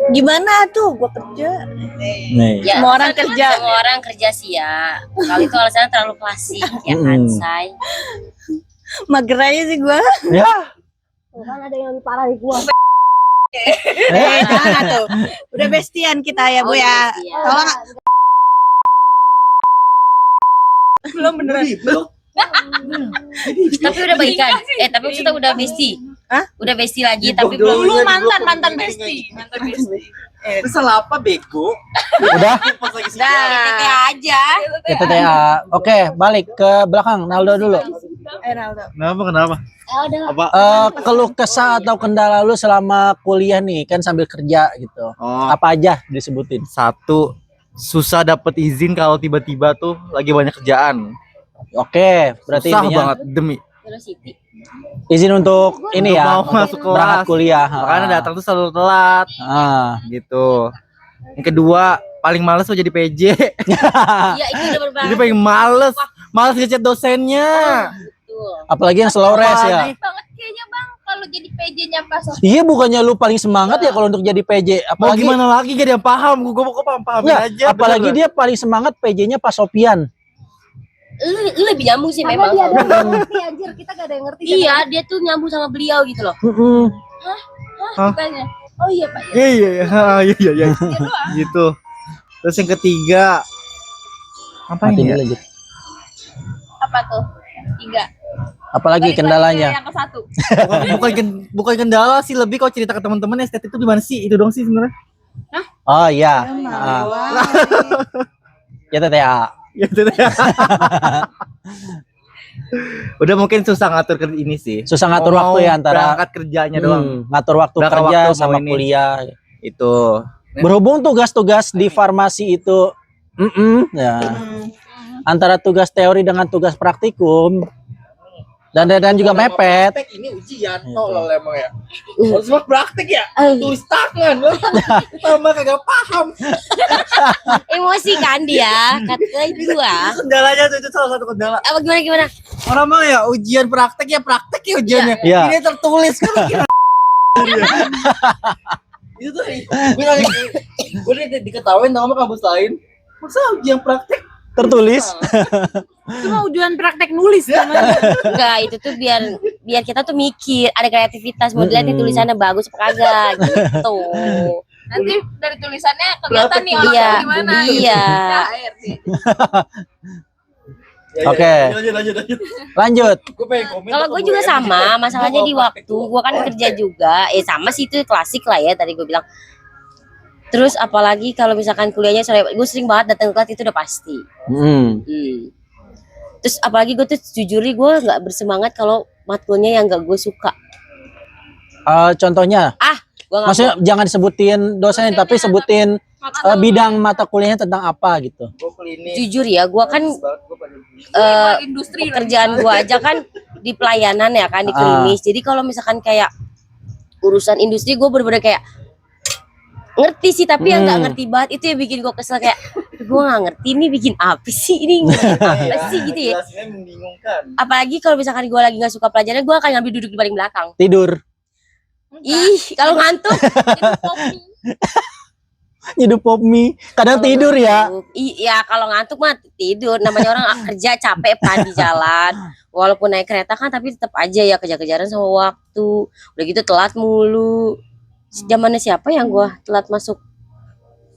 E: Gimana tuh gue kerja?
A: Nih.
B: Ya,
E: Semua orang
B: alasan-
E: kerja.
B: Semua orang kerja sih ya. Kalau itu alasannya terlalu klasik ya kan, say.
E: Mager aja sih gue.
A: Ya.
D: kan ada yang lebih parah dari gue.
E: Jangan tuh. Udah bestian kita ya Bu ya.
B: iya.
E: Tolong
C: Belum beneran.
B: Tapi udah baikan. Tapi kita udah bestie.
E: Hah?
B: Udah bestie lagi tapi belum.
C: Dulu mantan bestie. Mantan bestie.
F: Salah apa bego?
A: Udah.
B: Nah, aja.
A: TTA. Oke, balik ke belakang. Naldo dulu.
E: Ronaldo.
F: Kenapa? Apa?
A: Keluh kesah atau kendala lu selama kuliah nih, kan sambil kerja gitu.
F: Oh,
A: Apa aja disebutin?
F: satu, susah dapet izin kalau tiba-tiba tuh lagi banyak kerjaan.
A: Oke, berarti
F: Susah
A: intinya
F: banget demi.
B: Terus Siti.
A: izin untuk ini ya,
F: Mau masuk
A: berangkat
F: kelas.
A: kuliah.
F: Makanya datang tuh selalu telat gitu. Yang kedua, paling males tuh jadi PJ.
B: Iya, itu udah berbahaya.
F: Jadi paling males ngechat dosennya.
A: Apalagi yang slow rest ya.
G: Banget kayaknya Bang kalau jadi PJ-nya Pak Sof.
A: Iya, bukannya lu paling semangat ya kalau untuk jadi PJ.
F: Mau
A: Apalagi
F: gimana lagi gak dia paham? Gue paham
A: Nggak,
F: aja.
A: apalagi
F: bener.
A: dia paling semangat PJ-nya Pak Sopian.
B: Lu lebih nyambung sih
D: Karena
B: memang.
D: dia ada yang ngerti anjir, kita gak ada yang ngerti.
B: Iya, dia tuh nyambung sama beliau gitu loh.
G: Bukannya. Oh iya Pak.
F: Iya. Gitu. Terus yang ketiga, apa
A: Mati
F: ini?
A: dulu lanjut.
G: Apa tuh? 3.
A: Apalagi kendalanya.
G: Yang ke 1.
F: Bukan kendala sih, lebih kalau cerita ke teman-teman estetik itu gimana sih? Itu dong sih sebenarnya.
A: Oh iya. Ya TTA.
F: Gitu deh. Udah mungkin susah ngatur ini sih.
A: Susah ngatur
F: Mau
A: waktu ya antara
F: berangkat kerjanya doang.
A: ngatur waktu
F: Berangkat
A: kerja
F: waktu
A: sama
F: mau ini.
A: kuliah.
F: Itu.
A: Berhubung tugas-tugas di farmasi itu ya. Antara tugas teori dengan tugas praktikum dan juga mepet.
F: Ini ujian
A: Gitu.
F: tolol emang ya. Harus praktek ya.
B: Eh.
F: Tulis tangan. Tambah kagak paham.
B: Emosi kan dia, kata gua.
F: Kendalanya tuh itu salah satu kendala.
B: Apa gimana?
F: Orang mah ya ujian praktek ya ujiannya.
A: Iya.
F: Ini tertulis kan kira. Itu tuh gue diketawain sama kampus lain. Masa ujian praktek
A: Tertulis.
C: Itu mah ujian praktek nulis kan.
B: Enggak, itu tuh biar kita tuh mikir, ada kreativitas, mau dilihat nih tulisannya bagus apa kagak gitu.
G: Nanti dari tulisannya kelihatan nih orang
B: Iya,
G: gimana.
B: iya.
G: Ya, ART.
A: Oke.
F: Lanjut.
A: Lanjut.
F: Gue pengen komen.
B: Kalau gue juga sama, masalahnya di waktu gue kan kerja juga, sama sih itu klasik lah ya tadi gue bilang. Terus apalagi kalau misalkan kuliahnya sore, gue sering banget datang ke kelas itu udah pasti. Terus apalagi gue tuh jujur gue nggak bersemangat kalau matkulnya yang nggak gue suka.
A: Contohnya,
B: Gue nggak
A: maksudnya jangan disebutin dosennya, tapi sebutin bidang mata kuliahnya tentang apa gitu.
F: Gue klinis.
B: jujur ya, gue kan
G: Industri
B: pekerjaan gue aja kan di pelayanan ya kan di klinis. Jadi kalau misalkan kayak urusan industri gue bener-bener kayak ngerti sih, tapi yang nggak ngerti banget itu yang bikin gue kesel kayak gue nggak ngerti ini bikin apa sih ini apa sih gitu ya.
F: Jelasinnya membingungkan.
B: Apalagi kalau misalkan gue lagi nggak suka pelajaran, gue akan ngambil duduk di paling belakang.
A: Tidur.
B: Ih, kalau ngantuk
A: Hidup pop mie. Kadang tidur ya.
B: Iya, kalau ngantuk mah tidur. Namanya orang kerja capek kan di jalan. Walaupun naik kereta kan, tapi tetap aja ya kejar-kejaran sama waktu. Udah gitu telat mulu. Zamannya siapa yang gua telat masuk?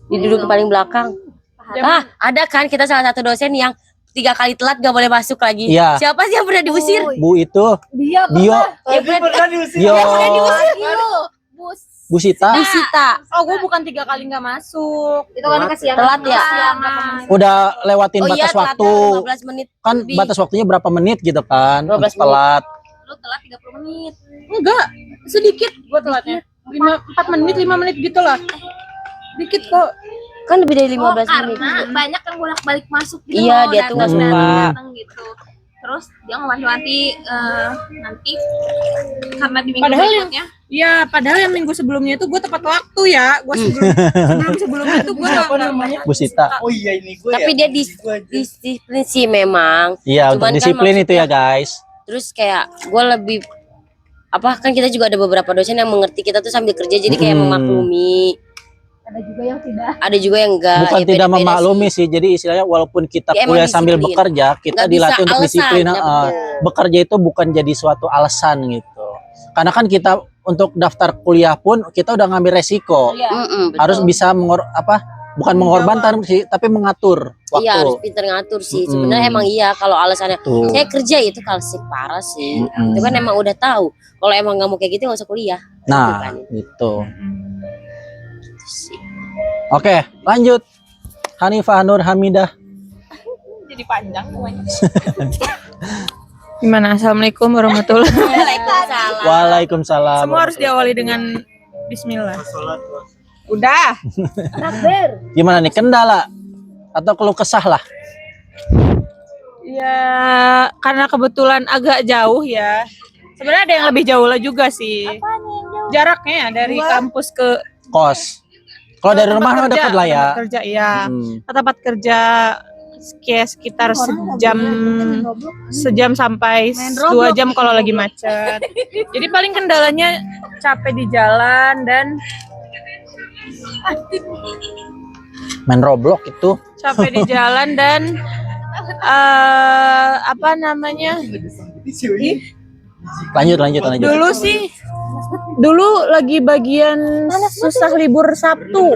B: Duduk paling belakang. Ada kan kita salah satu dosen yang 3 kali telat gak boleh masuk lagi.
A: Iya.
B: Siapa sih yang pernah diusir?
A: Bu itu
D: Dia
A: Bio,
B: Ya pernah
F: diusir.
A: Bio,
G: Bus.
A: Bu Sita
B: Sita.
C: Oh, gue bukan 3 kali nggak masuk.
G: Itu kan kesiangan.
B: Telat ya?
A: udah lewatin
B: Oh iya,
A: batas
B: telatnya
A: waktu.
B: 15 menit.
A: Kan
B: lebih.
A: batas waktunya berapa menit gitu kan?
B: 12 menit.
A: Telat.
G: Lu telat 30 menit.
C: Enggak, sedikit gue telatnya. 4 menit, 5 menit gitu lah. Dikit kok.
B: Kan lebih dari 15 menit.
G: Karena banyak yang bolak-balik masuk gitu.
B: Iya,
G: loh,
B: dia tuh nggak
G: datang,
A: suka.
G: datang gitu. Terus dia ngewanti-wanti nanti karena di minggu
C: Padahal yang-
G: berikutnya
C: Padahal yang minggu sebelumnya itu gue tepat waktu ya. Gue sebelumnya itu gue
F: Siapa namanya?
A: Bu Sita.
F: Oh iya ini gue.
B: Tapi dia disiplin sih memang.
A: Iya, untuk
B: Cuman kan
A: disiplin itu ya, guys.
B: Terus kayak gue lebih kan kita juga ada beberapa dosen yang mengerti kita tuh sambil kerja, jadi kayak memaklumi.
D: ada juga yang tidak.
B: Ada juga yang enggak.
A: Bukan
B: ya
A: tidak
B: beda-beda
A: memaklumi
B: sih.
A: sih. Jadi istilahnya walaupun kita
B: Ya, emang
A: kuliah sambil
B: disiplin.
A: bekerja, kita
B: Nggak bisa
A: dilatih untuk
B: alasan,
A: disiplin.
B: ya betul.
A: Bekerja itu bukan jadi suatu alasan gitu. Karena kan kita untuk daftar kuliah pun kita udah ngambil resiko.
B: Betul.
A: Harus bisa bukan mengorbankan sih, tapi mengatur waktu.
B: Iya, harus pinter ngatur sih. Sebenarnya emang iya kalau alasannya
A: Tuh.
B: saya kerja itu kalsik parah sih.
A: Mm-mm.
B: Itu kan emang udah tahu. Kalau emang nggak mau kayak gitu nggak usah kuliah. Gitu
A: Nah,
B: kan.
A: gitu. Oke, lanjut. Hanifah Nur Hamidah.
G: jadi panjang semuanya.
C: Gimana? Assalamualaikum warahmatullahi wabarakatuh.
B: Waalaikumsalam.
A: Waalaikumsalam.
C: Semua harus diawali dengan Bismillah. Udah.
A: Gimana nih, kendala atau keluh kesah lah?
C: Ya, karena kebetulan agak jauh ya. Sebenarnya ada yang lebih jauh lah juga sih. Jaraknya ya dari kampus ke
A: Kos. Kalau dari rumah mah dekat lah ya.
C: tempat kerja ya.
A: Hmm.
C: Ke tempat kerja kayak sekitar sejam sampai 2 jam kalau lagi macet. Jadi paling kendalanya capek di jalan dan
A: Main Roblox itu.
C: capek di jalan dan apa namanya?
A: Lanjut.
C: Dulu lagi bagian susah libur Sabtu.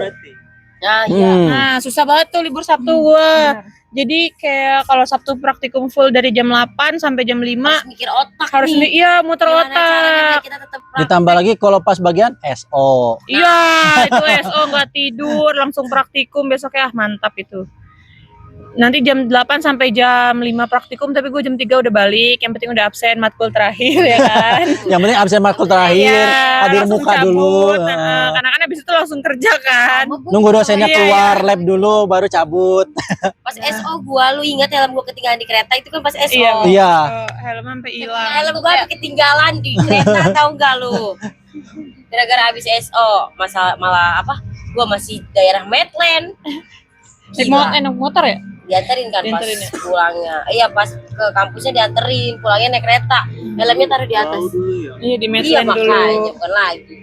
B: Nah, iya.
C: Nah, susah banget tuh libur Sabtu gua. Jadi kayak kalau Sabtu praktikum full dari jam 8 sampai jam 5
B: Mikir otak
C: harus
B: nih.
C: muter
B: Gimana caranya biar
C: otak.
B: kita tetap
A: Ditambah lagi kalau pas bagian SO.
C: Iya, itu SO nggak tidur, langsung praktikum besoknya mantap itu. nanti jam 8 sampai jam 5 praktikum, tapi gue jam 3 udah balik. Yang penting udah absen matkul terakhir ya kan.
A: Yang penting absen matkul terakhir,
C: Iya,
A: hadir
C: langsung
A: muka dulu.
C: cabut. Karena kan abis itu langsung kerja kan.
A: Nunggu dosennya
C: Iya,
A: keluar lab dulu baru cabut.
B: Pas SO gua, lu ingat helm gua ketinggalan di kereta itu kan pas SO.
C: Iya.
A: Iya.
C: Helm sampai hilang.
B: Helm gua ketinggalan di kereta tahu nggak lu? Gara-gara habis SO, malah apa? Gua masih daerah Medland.
C: Naik motor ya?
B: Dianterin kan pas
C: Dianterin ya?
B: pulangnya. Iya pas ke kampusnya dianterin, pulangnya naik kereta. Helmnya taruh di atas.
C: Iya di
B: Iya
C: Medland dulu.
B: makanya bukan lagi.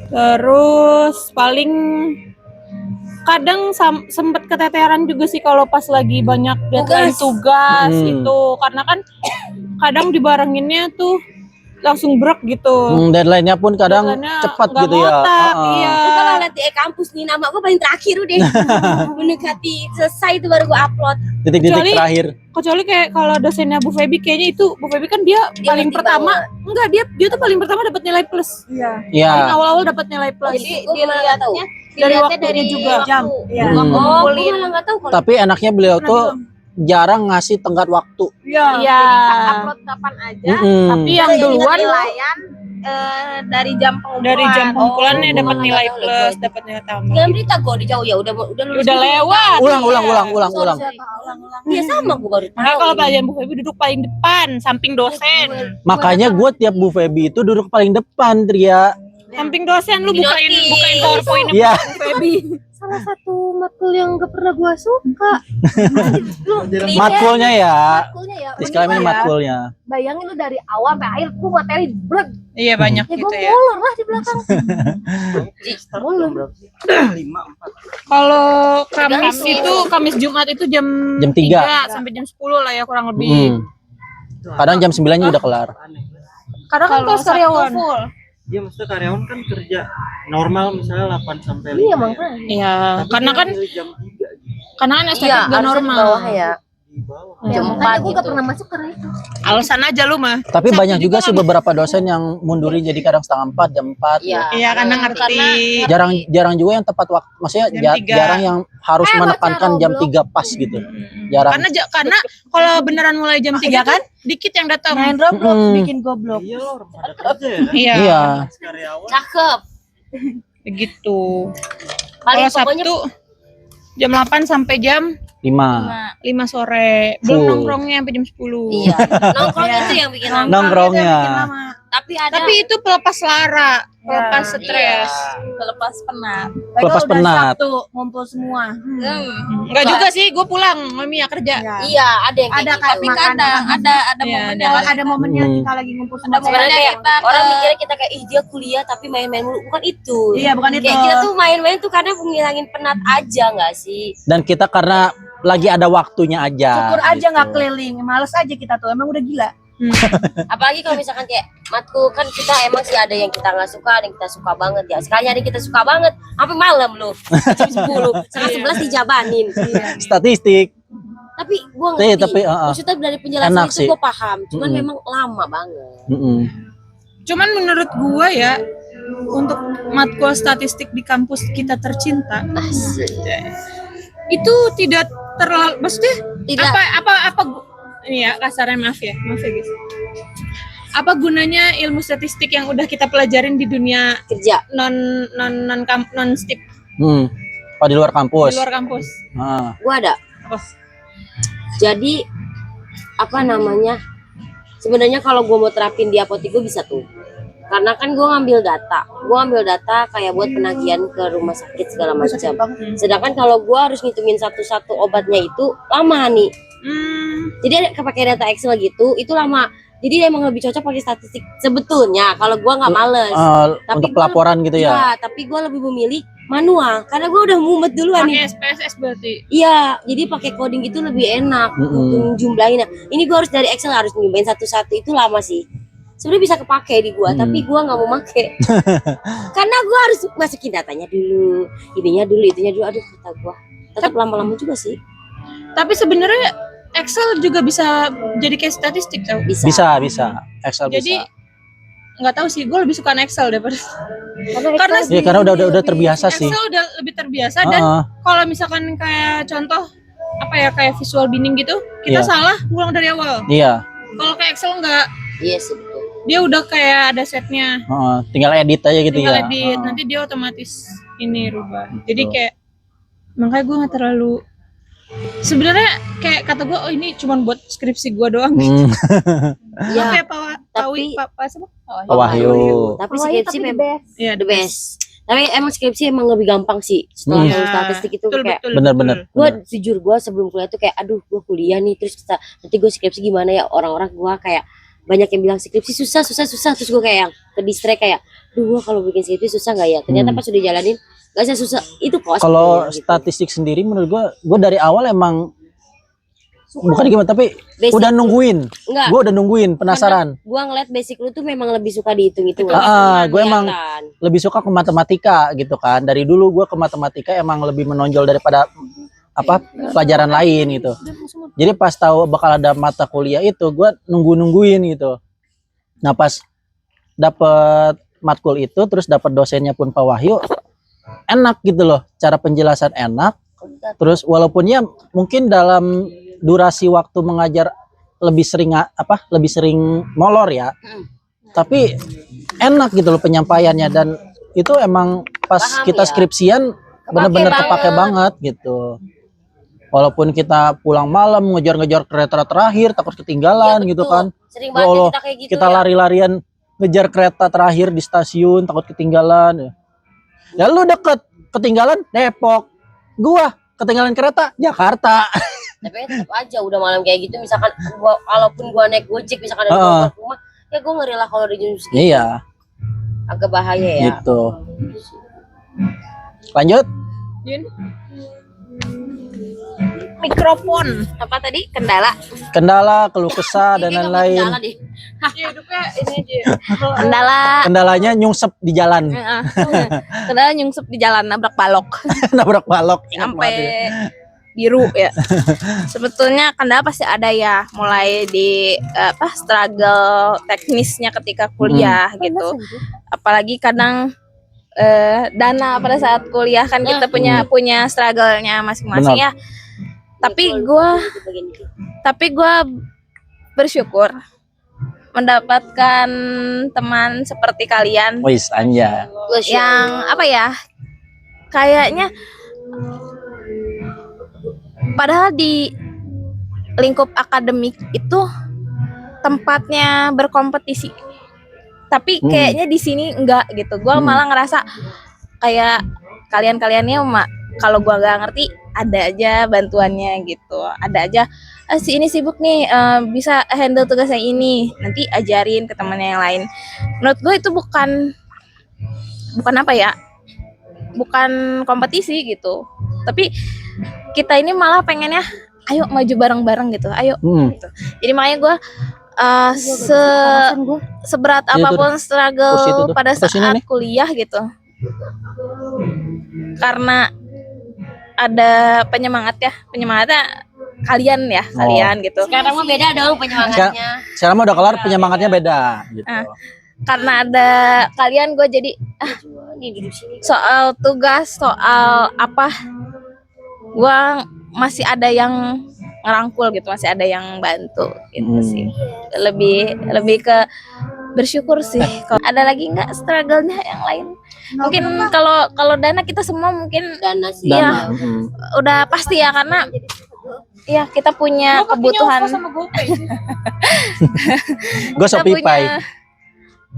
C: Terus paling kadang sempet keteteran juga sih kalau pas lagi banyak deadline tugas itu, karena kan kadang dibarenginnya tuh langsung brek gitu.
A: Deadline-nya pun kadang
C: Deadline-nya
A: cepat
C: nggak
A: gitu ya.
C: ngotak,
A: Heeh.
C: iya.
B: Lu kalau lihat di kampus nih nama gue paling terakhir udah. Mendekati selesai itu baru gue upload.
A: Titik-titik
C: Kecuali-
A: terakhir.
C: Kecuali kayak kalau dosennya Bu Febi, kayaknya itu Bu Febi kan dia
B: Dia
C: paling
B: penting
C: pertama enggak, dia tuh paling pertama dapat nilai plus. Paling
A: Iya.
C: awal-awal dapat nilai plus.
B: Jadi gue malah nggak tahu.
C: Dari
B: Dilihatnya
C: waktunya juga.
B: jam.
C: Iya.
A: Hmm.
B: Oh, gue malah nggak tahu kalau
A: Tapi enaknya beliau tuh jarang ngasih tenggat waktu.
C: Iya.
G: Upload kapan aja.
C: Tapi yang duluan
G: Penilaian dari jam
C: pengumpulannya dapat
B: Oh,
C: nilai
B: nggak tahu,
C: plus, dapat nilai tambah.
B: dengan berita gue di jauh ya udah lulus.
C: Udah lewat.
A: Ulang.
B: Iya sama gue baru tahu.
C: Makanya kalau pelajaran Bu Febi duduk paling depan, samping dosen.
A: Makanya gue tiap Bu Febi itu duduk paling depan, Tria.
C: Samping dosen lu
B: Di
C: bukain
B: notis.
C: PowerPoint
A: Iya.
C: Bu Febi.
D: Salah satu matkul yang gak pernah gua suka.
A: Matkulnya ya.
D: Matkulnya ya.
A: Disclaimer
D: unik ya.
A: matkulnya.
D: Bayangin lu dari awal sampai akhir tuh materi brek.
C: Iya banyak
D: Ya
C: gitu
D: gua
C: ya.
D: molor lah di belakang. Molor.
C: Kalau Kamis itu Kamis Jumat itu jam
A: Jam 3.
C: sampai jam 10 lah ya kurang lebih.
A: Kadang jam 9 udah kelar.
C: Kadang kan kelas karyawan.
H: Iya, maksudnya karyawan kan kerja normal misalnya 8 sampai 5.
D: Iya makanya.
C: Iya,
H: Tapi
C: karena
H: dia
C: kan
H: milih jam 3
C: karena kan STP
B: Iya,
C: gak
B: harusnya di
C: normal.
B: bawah ya.
H: di bawah.
B: Jam
D: Makanya
B: 4
D: gua
B: gitu.
D: gak pernah masuk karena itu.
C: Alasan aja lu mah.
A: Tapi banyak juga sih beberapa dosen yang mundurin jadi kadang setengah 4, jam 4.
B: Iya.
C: Iya, karena ngerti.
A: Jarang juga yang tepat waktu. Maksudnya
C: Jam 3.
A: jarang yang harus menekankan jam 3 pas gitu. Jarang.
C: Karena kalau beneran mulai jam 3 kan dikit yang datang.
E: Main Roblox
A: Mm-mm.
E: bikin goblok.
H: Iya loh, ada kerja ya kan?
C: Iya.
A: Iya.
H: Karyawan.
B: Cakep.
C: Begitu.
B: Paling
C: Kalau
B: pokoknya
C: Sabtu jam 8 sampai jam
A: 5.
C: 5 sore. Belum
A: Full.
C: nongkrongnya sampai jam 10.
B: iya. Nongkrong itu yang bikin lama.
A: Nongkrongnya.
B: Tapi ada
C: Tapi itu pelepas lara, pelepas
B: Iya.
C: stres.
G: Lepas penat.
A: Pelepas penat.
E: Sabtu ngumpul semua.
C: Enggak juga sih, gue pulang, Mami ya kerja.
B: Iya, ada yang kayak
E: Ada
B: gitu.
E: kayak
G: Tapi kadang ada
C: Iya,
G: momennya.
C: ada.
E: Ada momennya
A: Hmm.
E: kita lagi ngumpul semua.
G: Ada momennya
B: Sebenarnya kayak
G: kita
B: orang
G: ke-
B: mikirnya kita kayak ih dia kuliah tapi main-main mulu, bukan itu.
E: Iya, bukan itu.
B: Kayak kita tuh main-main tuh karena menghilangin penat aja nggak sih?
A: Dan kita karena lagi ada waktunya aja.
E: Syukur aja nggak
A: gitu.
E: keliling. Males aja kita tuh. Emang udah gila.
B: Apalagi kalau misalkan kayak matkul kan kita emang sih ada yang kita nggak suka, ada yang kita suka banget ya. Sekali ada yang kita suka banget, sampai malam loh, jam 10, setengah 11 dijabanin.
A: Statistik.
B: Tapi gua ngerti.
A: Tapi
B: Maksudnya dari penjelasan
A: Enak
B: itu
A: sih.
B: gua paham, cuman
A: Mm-mm.
B: memang lama banget.
C: Cuman menurut gua ya, untuk matkul statistik di kampus kita tercinta,
B: Asik.
C: itu tidak terlalu, maksudnya
B: Tidak.
C: apa ini ya kasarnya, maaf ya guys. Apa gunanya ilmu statistik yang udah kita pelajarin di dunia
B: Kerja.
C: non stip
A: Oh, di luar kampus.
C: di luar kampus?
A: Ah.
B: Gua ada.
C: Apa?
B: Jadi apa namanya? Sebenarnya kalau gua mau terapin di apotek gua bisa tuh. Karena kan gua ngambil data kayak buat penagihan ke rumah sakit segala macam. Sedangkan kalau gua harus ngitungin satu-satu obatnya itu lama nih. Jadi kepake data Excel gitu, itu lama. Jadi emang lebih cocok pakai statistik sebetulnya. Kalau gua nggak males. Tapi
A: Untuk
B: gua
A: pelaporan gitu ya.
B: Iya, tapi gua lebih memilih manual karena gua udah mumet duluan nih.
C: Pakai SPSS berarti.
B: Iya, jadi pakai coding itu lebih enak untuk jumlahin. Ini gua harus dari Excel harus nyumbain satu-satu itu lama sih. Sebenarnya bisa kepake di gua, tapi gua nggak mau make. Karena gua harus masukin datanya dulu, itunya dulu. Aduh, kata gua. Tetap lama-lama juga sih.
C: Tapi sebenarnya Excel juga bisa jadi kayak statistik tau.
B: Bisa.
A: Bisa. Excel
C: Jadi
A: bisa.
C: nggak tahu sih, gue lebih suka Excel daripada karena
A: Iya, karena udah terbiasa sih.
C: Excel udah lebih terbiasa. Dan
A: Heeh.
C: kalau misalkan kayak contoh apa ya kayak visual binding gitu, kita
A: Iya.
C: salah ngulang dari awal.
A: Iya.
C: Kalau kayak Excel enggak,
B: Iya sih betul.
C: dia udah kayak ada setnya,
A: Tinggal edit aja gitu
C: tinggal
A: ya.
C: edit,
A: Heeh.
C: nanti dia otomatis ini rubah. Jadi
A: Betul.
C: kayak makanya gue nggak terlalu sebenarnya kayak kata gue oh ini cuma buat skripsi gue doang.
A: Hmm.
B: Iya.
C: Kayak
B: tapi-
A: Pak Wahyu.
B: Tapi skripsi memang
C: Iya,
B: the best. Tapi emang skripsi emang lebih gampang sih. Setelah
A: Hmm.
B: tahu statistik itu
C: betul,
B: kayak
C: betul,
A: Bener-bener.
B: gue jujur gue sebelum kuliah tuh kayak aduh gue kuliah nih terus nanti gue skripsi gimana ya, orang-orang gue kayak banyak yang bilang skripsi susah terus gue kayak yang ke distract kayak duh gue kalau bikin skripsi susah nggak ya, ternyata pas udah jalanin gak usah susah itu kok.
A: Kalau
B: sebenarnya gitu.
A: statistik sendiri menurut gue dari awal emang bukan gimana tapi
B: Basic
A: udah nungguin.
B: enggak,
A: Gue udah nungguin, penasaran.
B: gue ngeliat basic lu tuh memang lebih suka dihitung-hitung.
A: Gue emang lebih suka ke matematika gitu kan. Dari dulu gue ke matematika emang lebih menonjol daripada apa pelajaran lain gitu. Jadi pas tahu bakal ada mata kuliah itu gue nungguin gitu. Nah pas dapet matkul itu terus dapat dosennya pun Pak Wahyu, enak gitu loh, cara penjelasan enak. Terus walaupun ya mungkin dalam durasi waktu mengajar lebih sering molor ya, tapi enak gitu loh penyampaiannya, dan itu emang pas
B: Paham
A: kita
B: ya?
A: skripsian bener-bener
B: banget.
A: kepake banget gitu. Walaupun kita pulang malam ngejar-ngejar kereta terakhir takut ketinggalan
B: Iya,
A: gitu
B: betul.
A: kan,
B: Sering
A: Ya
B: banget
A: Allah,
B: kita kayak gitu
A: kita
B: ya.
A: lari-larian ngejar kereta terakhir di stasiun takut ketinggalan. Ya lu deket ketinggalan Depok, gua ketinggalan kereta Jakarta.
B: Tapi tetap aja udah malam kayak gitu, misalkan walaupun gua naik Gojek misalkan dari
A: Heeh.
B: Bogor ke rumah, ya gua ngeri lah kalau di jam segitu.
A: Iya,
B: Agak bahaya ya.
A: gitu. Lanjut.
C: Jin. Mikrofon.
G: Apa tadi? Kendala.
A: Kendala, keluh kesah dan
B: Kayaknya nggak
A: lain-lain.
B: berjalan deh.
C: Iya, hidupnya ini aja.
G: Kendala.
A: Kendalanya nyungsep di jalan,
G: Heeh. Kendala nyungsep di jalan nabrak balok
A: nabrak balok. Ingat
G: sampai
A: banget ya.
G: biru ya. Sebetulnya kendala pasti ada ya, mulai di struggle teknisnya ketika kuliah gitu. Apalagi kadang dana pada saat kuliah kan kita punya struggle-nya masing-masing
A: Benar.
G: ya. Tapi gua bersyukur mendapatkan teman seperti kalian
A: Wis anja.
G: yang apa ya, kayaknya padahal di lingkup akademik itu tempatnya berkompetisi, tapi kayaknya di sini enggak gitu. Gua malah ngerasa kayak kalian-kaliannya kalau gua nggak ngerti ada aja bantuannya gitu, ada aja si ini sibuk nih, bisa handle tugasnya ini, nanti ajarin ke temannya yang lain. Menurut gue itu bukan apa ya, bukan kompetisi gitu, tapi kita ini malah pengennya ayo maju bareng-bareng gitu, ayo gitu. Jadi makanya gue seberat
A: Itu
G: apapun
A: kursi itu
G: struggle
A: tuh.
G: pada
A: Atas ini
G: saat
A: nih.
G: kuliah gitu, karena ada penyemangatnya kalian ya, kalian gitu.
B: Sekarang mah beda dong penyemangatnya.
A: Sekarang mah udah kelar, penyemangatnya beda gitu.
G: Karena ada kalian gue jadi
B: Nih duduk sini.
G: soal tugas, soal apa, gue masih ada yang ngerangkul gitu, masih ada yang bantu gitu sih. Lebih ke bersyukur sih. Kalau ada lagi nggak struggle-nya yang lain? Mungkin kalau dana kita semua mungkin
B: Dana sih.
G: Iya, udah pasti ya, karena ya kita punya kebutuhan,
A: Gue Shopee.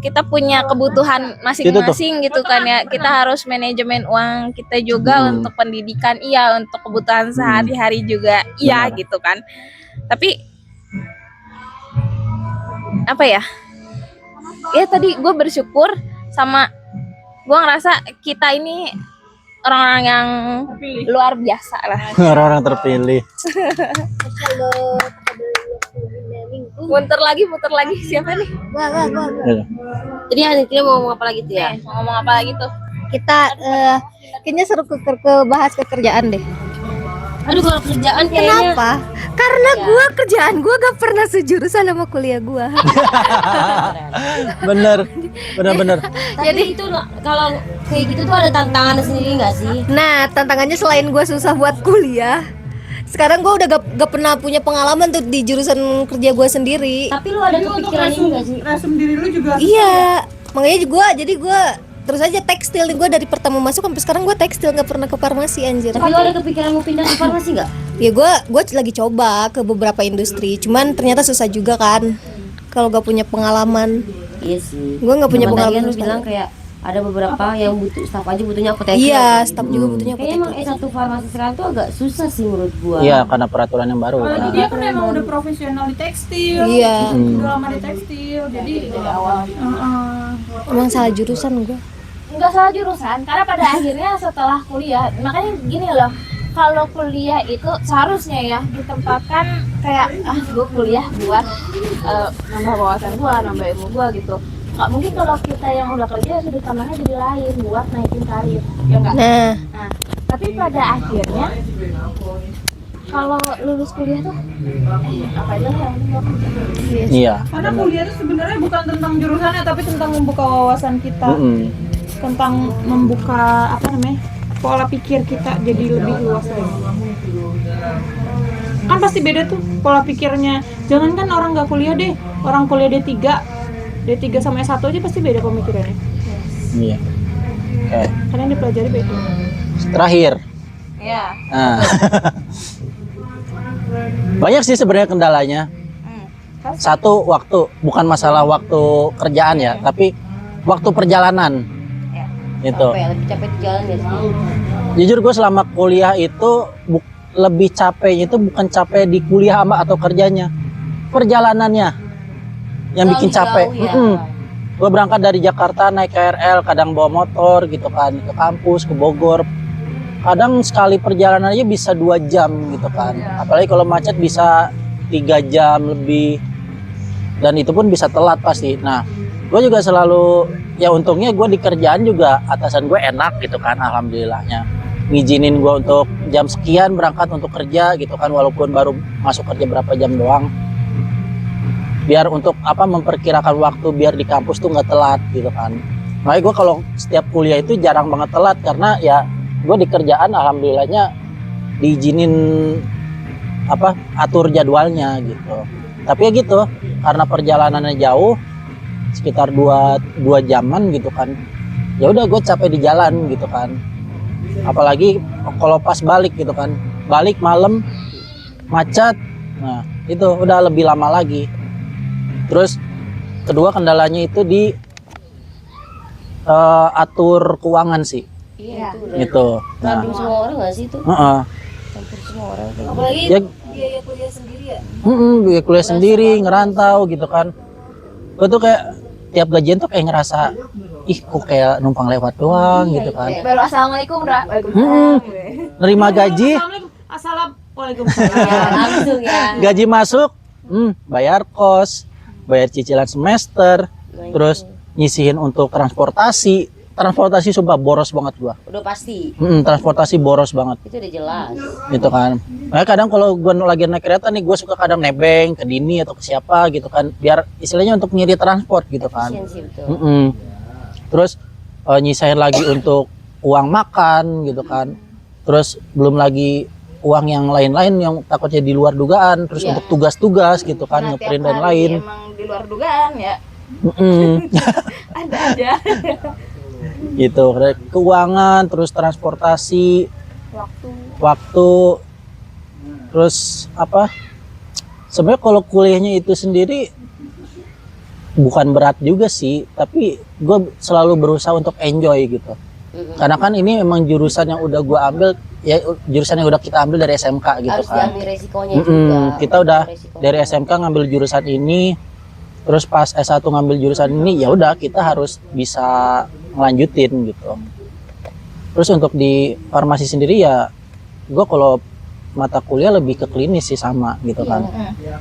G: kita punya kebutuhan masing-masing gitu kan ya. Kita harus manajemen uang kita juga untuk pendidikan, iya, untuk kebutuhan sehari-hari juga, iya gitu kan. Tapi apa ya? Ya tadi gue bersyukur sama gue ngerasa kita ini orang-orang yang luar biasa lah.
A: Orang-orang terpilih.
G: Muter lagi siapa nih?
B: Jadi Anitia mau ngomong apa lagi tuh ya?
G: Mau ngomong apa lagi tuh?
D: Kita kayaknya seru ke bahas kekerjaan deh.
B: Aduh kalau kerjaan kayaknya.
D: Kenapa? Karena kerjaan gua gak pernah sejurusan sama kuliah gua.
A: Bener.
B: Jadi itu kalau kayak gitu tuh ada tantangan sendiri nggak sih?
D: Nah, tantangannya selain gua susah buat kuliah, sekarang gue udah gak pernah punya pengalaman tuh di jurusan kerja gue sendiri.
B: Tapi lu ada kepikiran ini gak sih?
C: Resum diri lu juga.
D: Iya, makanya gue terus aja tekstil nih, gue dari pertama masuk sampai sekarang gue tekstil, nggak pernah ke farmasi anjir.
B: Tapi lu ada kepikiran mau pindah ke farmasi gak?
D: Ya gue lagi coba ke beberapa industri, cuman ternyata susah juga kan kalau gak punya pengalaman.
B: Iya sih.
D: Gue nggak punya
B: Cuman tadi
D: pengalaman.
B: kan lu
D: sama
B: bilang
D: sekali.
B: kayak ada beberapa yang butuh staff aja butuhnya apoteker.
D: Iya, staff juga butuhnya
B: Kayaknya emang
D: apoteker.
B: S1 farmasi sekarang tuh agak susah sih menurut gua.
A: Iya, karena peraturan yang baru.
C: Apalagi
A: Nah.
C: dia kan emang udah profesional di tekstil.
D: Iya.
C: Udah lama di tekstil. Jadi dari awal.
D: Emang salah jurusan gue.
G: Nggak salah jurusan, karena pada akhirnya setelah kuliah, makanya gini loh, kalau kuliah itu seharusnya ya ditempatkan kayak gue kuliah buat nambah wawasan gue, nambah ilmu gue gitu. Nggak mungkin kalau kita yang udah kerja sudut pandangnya jadi lain buat naikin karir, ya enggak?
D: Nah,
G: Tapi pada akhirnya kalau lulus kuliah tuh apa aja lah yang penting gua kerja.
A: Iya.
C: Karena kuliah itu sebenarnya bukan tentang jurusannya, tapi tentang membuka wawasan kita, tentang membuka pola pikir kita jadi lebih luas lagi. Kan pasti beda tuh pola pikirnya. Jangankan orang nggak kuliah deh, orang kuliah D3 sama S1 aja pasti beda pemikirannya.
A: Iya. Oke.
C: Karena yang dipelajari beda.
A: Terakhir.
G: Ya.
A: Nah. Banyak sih sebenarnya kendalanya. Satu, waktu, bukan masalah waktu kerjaan ya, tapi waktu perjalanan. Itu.
B: Capek, lebih capek di jalan ya sih.
A: Jujur gue selama kuliah itu lebih capeknya itu bukan capek di kuliah atau kerjanya, perjalanannya yang bikin capek.
B: Jauh ya.
A: Gue berangkat dari Jakarta naik KRL, kadang bawa motor gitu kan ke kampus, ke Bogor. Kadang sekali perjalanan aja bisa 2 jam gitu kan. Apalagi kalau macet bisa 3 jam lebih. Dan itu pun bisa telat pasti. Nah, gue juga selalu, ya untungnya gue di kerjaan juga atasan gue enak gitu kan, alhamdulillahnya. Ngizinin gue untuk jam sekian berangkat untuk kerja gitu kan, walaupun baru masuk kerja berapa jam doang. Biar untuk memperkirakan waktu biar di kampus tuh nggak telat gitu kan. Makanya gue kalau setiap kuliah itu jarang banget telat, karena ya gue di kerjaan alhamdulillahnya diizinin atur jadwalnya gitu. Tapi ya gitu, karena perjalanannya jauh sekitar 2 jaman gitu kan, ya udah gue capek di jalan gitu kan. Apalagi kalau pas balik gitu kan, balik malam macet, nah itu udah lebih lama lagi. Terus kedua kendalanya itu di atur keuangan sih.
B: Iya,
A: Gitu. Nah,
B: Hampir semua orang nggak sih itu? Hampir semua orang kayak gitu.
D: apalagi
A: ya,
D: biaya kuliah sendiri ya.
A: biaya kuliah sendiri, ngerantau gitu kan. Gue tuh kayak tiap gajian tuh kayak ngerasa, ih kok kayak numpang lewat doang gitu kan.
G: Baru assalamualaikum udah.
A: Nerima gaji,
C: Assalamualaikum.
B: Ya, langsung ya.
A: gaji masuk, bayar kos, bayar cicilan semester, terus nyisihin untuk transportasi. Transportasi sumpah boros banget gua.
B: Udah pasti.
A: Transportasi boros banget
B: Itu udah jelas.
A: gitu kan. Makanya kadang kalau gua lagi naik kereta nih, gua suka kadang nebeng ke Dini atau ke siapa gitu kan, biar istilahnya untuk ngiri transport gitu kan.
B: Efisiensi betul.
A: Terus nyisain lagi untuk uang makan gitu kan. Terus belum lagi uang yang lain-lain yang takutnya di luar dugaan. Terus untuk tugas-tugas gitu kan, ngeprint dan lain.
G: Emang di luar dugaan ya. Ada aja.
A: Gitu, keuangan, terus transportasi, waktu, terus sebenarnya kalau kuliahnya itu sendiri bukan berat juga sih, tapi gue selalu berusaha untuk enjoy gitu. Karena kan ini memang jurusan yang udah gue ambil, ya jurusan yang udah kita ambil dari SMK gitu
B: Harus
A: kan.
B: diambil resikonya juga.
A: Kita udah
B: Resikonya.
A: dari SMK ngambil jurusan ini, terus pas S1 ngambil jurusan ini, ya udah kita harus bisa ngelanjutin gitu. Terus untuk di farmasi sendiri ya, gue kalau mata kuliah lebih ke klinis sih sama gitu kan.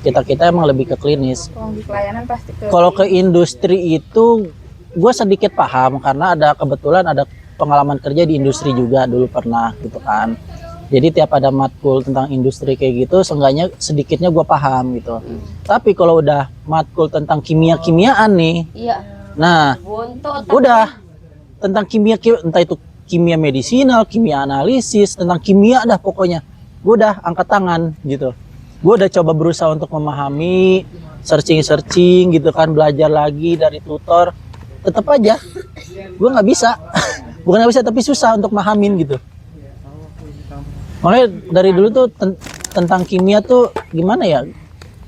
A: Kita emang lebih ke klinis.
G: Kalau di pelayanan pasti ke.
A: Kalau ke industri itu gue sedikit paham karena kebetulan ada pengalaman kerja di industri juga dulu pernah gitu kan. Jadi tiap ada matkul tentang industri kayak gitu, seenggaknya sedikitnya gue paham gitu. Tapi kalau udah matkul tentang kimia-kimiaan nih,
B: Iya.
A: nah
B: Bontot.
A: udah tentang kimia, entah itu kimia medisinal, kimia analisis, tentang kimia dah pokoknya. gue udah angkat tangan gitu. Gue udah coba berusaha untuk memahami, searching gitu kan, belajar lagi dari tutor, tetap aja gue nggak bisa. Bukan nggak bisa, tapi susah untuk mahamin gitu. Makanya dari dulu tuh tentang kimia tuh gimana ya,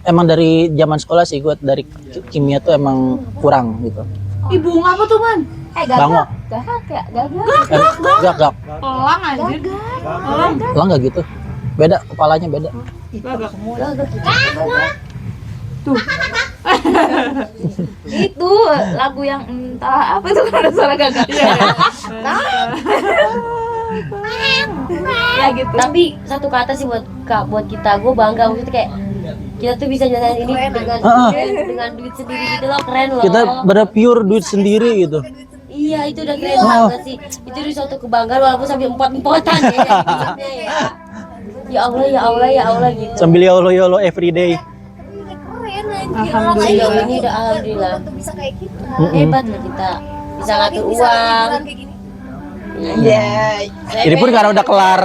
A: emang dari zaman sekolah sih gue dari kimia tuh emang kurang gitu.
C: Ibu apa tuh man?
A: Bango. Gak.
C: Elang anjir. Elang.
A: Lah nggak gitu, beda, kepalanya beda.
G: Itu lagu yang entah apa itu kan ada suara gagak. Ya gitu.
B: Tapi satu kata sih buat kita, gue bangga maksudnya kayak kita tuh bisa jalan ini dengan duit sendiri gitu loh, keren loh.
A: Kita bener pure duit sendiri gitu.
B: Iya, itu udah keren banget sih. Itu di suatu kebanggaan walaupun sambil empot-empotan ya. Ya Allah, ya Allah, ya Allah gitu.
A: Sambil ya Allah everyday.
B: Alhamdulillah ini udah alhamdulillah.
D: Bisa kayak kita.
B: Hebat loh kita. Bisa ngatur uang.
E: Iya.
A: Ini pun karena udah kelar.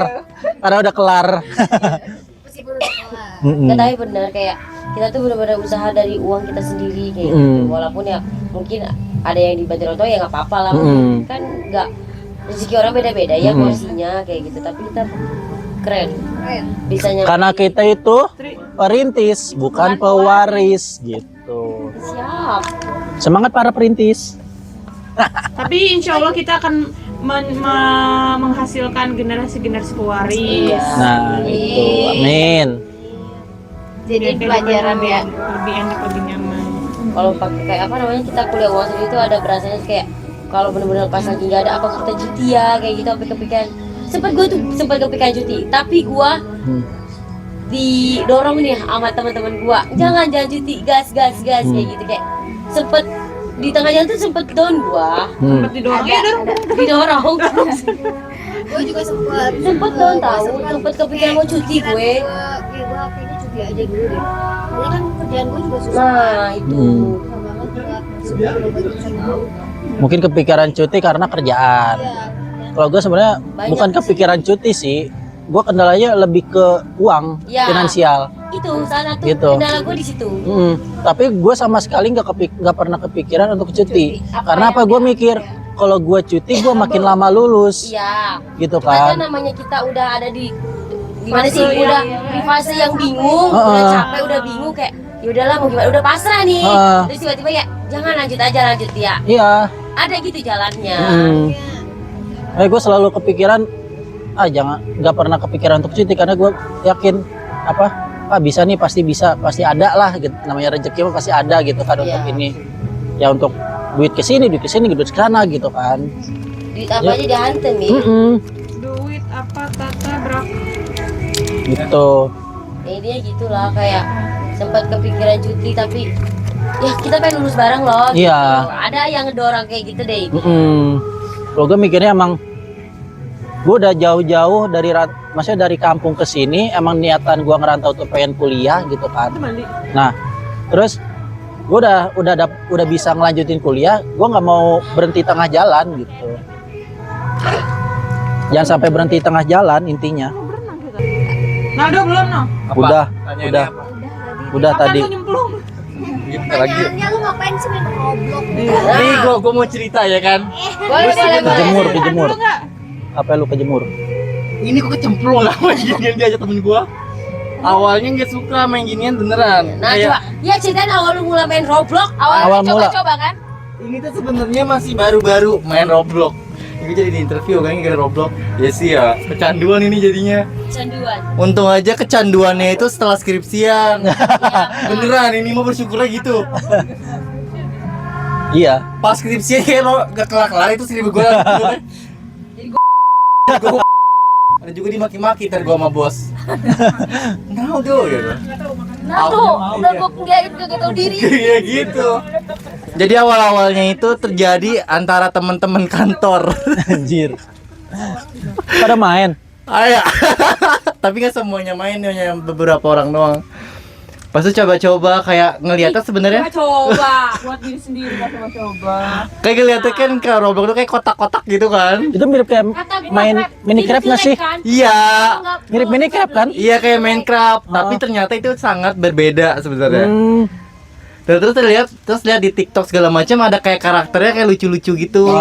B: Nggak, tapi benar kayak kita tuh benar-benar usaha dari uang kita sendiri kayak gitu. Walaupun ya mungkin ada yang dibantu orang tua ya nggak apa-apa lah. Kan nggak, rezeki orang beda-beda ya porsinya kayak gitu. Tapi kita keren. Bisanya.
A: Karena kita itu perintis, bukan pewaris gitu.
B: Siap.
A: Semangat para perintis.
C: Tapi insya Allah kita akan menghasilkan generasi-generasi pewaris.
A: Nah, itu. Amin.
G: Jadi pelajaran ya.
C: Lebih enak, lebih nyaman.
B: Kalau pakai kayak apa namanya, kita kuliah uang sendiri itu ada berasanya kayak kalau benar-benar pas lagi nggak ada apa kita cuti ya kayak gitu, sampai kepikiran. Sempat kepikiran cuti, tapi gue didorong nih sama teman-teman gue, jangan cuti, gas kayak gitu, kayak sempet di tengah jalan tuh sempet down gue.
C: Sempat
B: Didorong.
D: Gue juga sempet
B: down tahu, sempet kepikiran mau cuti gue.
D: Gue kayaknya cuti aja dulu deh. Karena kan kerjaan gue juga susah.
B: Nah itu.
D: Susah banget buat sebelum dulu.
A: Mungkin kepikiran cuti karena kerjaan. Kalau gue sebenarnya bukan kepikiran cuti sih. Gue kendalanya lebih ke uang,
B: Ya.
A: finansial.
B: Itu salah satu
A: Gitu.
B: kendala gue di situ.
A: Tapi gue sama sekali nggak pernah kepikiran untuk cuti. Karena apa? Gue mikir kalau gue cuti gue makin lama lulus,
B: Iya.
A: gitu
B: Kan
A: kan.
B: namanya kita udah ada di mana sih, udah di fase yang bingung, udah capek, udah bingung kayak ya udahlah mau gimana, udah pasrah nih. Terus tiba-tiba ya jangan lanjut ya.
A: Iya.
B: Ada gitu jalannya.
A: Gue selalu kepikiran, nggak pernah kepikiran untuk cuti karena gue yakin bisa nih, pasti ada lah gitu. Namanya rezeki mah pasti ada gitu kan. Untuk ini ya, untuk duit kesini duit kesana gitu kan.
B: Duit apa aja dihantam nih.
C: Duit apa tata berapa?
A: Gitu.
B: Dia gitulah, kayak sempat kepikiran cuti tapi ya kita pengen lulus bareng loh. Gitu.
A: Iya.
B: Ada yang ngedorong kayak gitu deh.
A: Kalau gue mikirnya emang gue udah jauh-jauh maksudnya dari kampung ke sini, emang niatan gue ngerantau tuh pengen kuliah gitu kan. Nah, terus gue udah bisa ngelanjutin kuliah, gue nggak mau berhenti tengah jalan gitu. Jangan sampai berhenti tengah jalan intinya.
C: Naldo belum no?
A: Udah tadi.
D: Pertanyaannya lu ngapain sih main Roblox?
F: Nih gue mau cerita ya kan.
A: Kejemur. Apa lu kejemur?
F: Ini kok kecemplung lah main ginian dia aja temen gue. Awalnya nggak suka main ginian beneran.
B: Nah coba, ya ceritain awal lu mulai main Roblox.
A: Awal mula.
G: Coba kan?
F: Ini tuh sebenarnya masih baru-baru main Roblox. Ini jadi di interview kan gara Roblox. Ya sih ya, kecanduan ini jadinya.
B: Kecanduan.
F: Untung aja kecanduannya itu setelah skripsian. Beneran, ini mau bersyukurnya gitu.
A: Iya.
F: Pas skripsian kayak lo gak kelar-kelar itu 1000 gue. Ada juga dimaki-maki ntar gua sama bos. Nah tuh gitu.
G: Udah gue penggiain gak tau diri.
F: Iya gitu. Jadi awal-awalnya itu terjadi antara teman-teman kantor.
A: Anjir. Pada main.
F: Tapi nggak semuanya main, hanya beberapa orang doang. Pas itu coba-coba kayak ngeliatnya sebenarnya
C: Coba buat diri sendiri gak coba.
F: kayak ngeliatnya kan ke Roblox tuh kayak kotak-kotak gitu kan.
A: Itu mirip kayak main Minecraft nggak sih?
F: Iya.
A: Mirip Minecraft kan?
F: Iya kayak Minecraft, tapi ternyata itu sangat berbeda sebenarnya. Dan terus lihat di TikTok segala macam ada kayak karakternya kayak lucu-lucu gitu.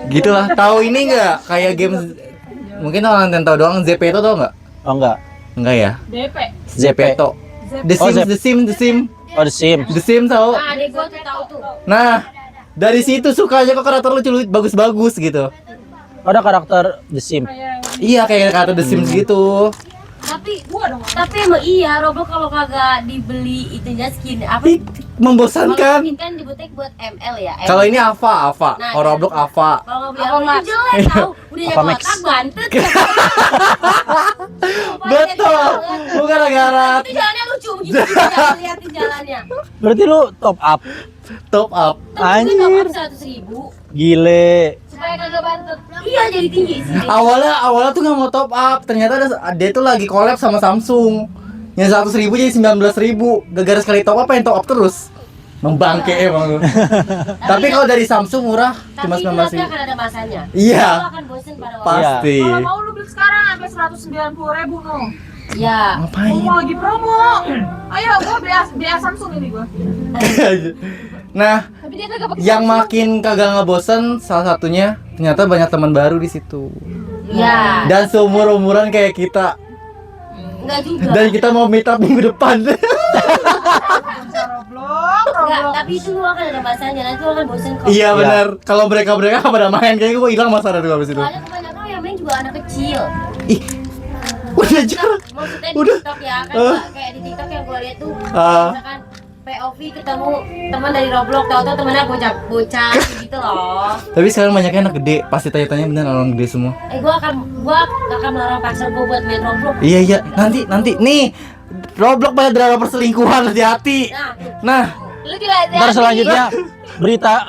F: Gitu lah. Tahu ini enggak? Kayak game mungkin orang yang tahu doang Zepeto tau enggak?
A: Oh enggak.
F: Enggak ya?
C: DP.
F: Zepeto. The
A: Oh,
F: Sims.
A: Oh, The Sims.
F: The Sims tahu?
B: Nah, adek gua tuh tahu tuh.
F: Nah, dari situ sukanya kok karakter lucu-lucu bagus-bagus gitu.
A: Ada karakter The Sims.
F: Iya kayak karakter The Sims gitu.
B: Tapi emang iya Roblox kalau kagak dibeli itunya skin apa?
F: Ih, membosankan.
B: Kalau skin kan di butik buat ML ya.
F: Kalau ini Ava.
B: Nah,
F: Kalau Roblox Ava.
B: Kalau nggak beli apa itu jelek tau. Udah
A: Apa,
B: yang
A: Max?
B: kotak bantet.
F: Betul. Bukan negara
B: Itu jalannya lucu begitu jangan liatin jalannya.
A: Berarti lu top up.
F: top up.
B: Tapi
A: Anjir.
B: mungkin 100.000
A: Gile.
B: supaya kagak bantet. Iya jadi tinggi sih.
F: Awalnya tuh nggak mau top up. Ternyata dia tuh lagi collab sama Samsung. Yang 100.000 jadi 19.000. Gara-gara sekali top up pengen top up terus. Membangke emang lu. Tapi kalau dari Samsung murah cuma
B: Tapi itu nanti
F: 19.000.
B: akan ada masanya.
F: Iya.
B: Lo akan bosen pada waktu.
F: Pasti.
C: Kalau mau lu beli sekarang sampai 190.000 no.
B: Ya.
F: Ngapain?
C: Mau lagi promo. Ayo gua beli Samsung ini gua.
F: Nah,
C: Tapi dia kagak pakai
F: yang makin kagak ngebosen salah satunya ternyata banyak teman baru di situ.
B: Ya.
F: Dan seumur-umuran kayak kita.
B: Enggak juga.
F: Dan kita mau meet up minggu depan.
B: Enggak, tapi itu lu akan ada masanya. Nanti lu akan bosen kok.
F: Iya benar. Kalau mereka pada main kayaknya gue hilang masa dulu habis itu.
B: Soalnya kebanyakan yang main juga anak kecil.
F: Ih. Udah jarang.
B: Maksudnya di
F: Udah.
B: TikTok ya kan kayak di TikTok yang gua lihat tuh
F: Ah.
B: misalkan POV ketemu teman dari Roblox, tahu-tahu temennya bocah gitu loh.
F: Tapi sekarang banyaknya anak gede. Pasti tanya-tanya bener orang gede semua.
B: Gua akan melarang paksa gua buat main Roblox.
F: Iya. Nanti nih. Roblox banyak drama perselingkuhan, hati-hati. Nah,
B: Lu juga hati-hati.
A: Ntar selanjutnya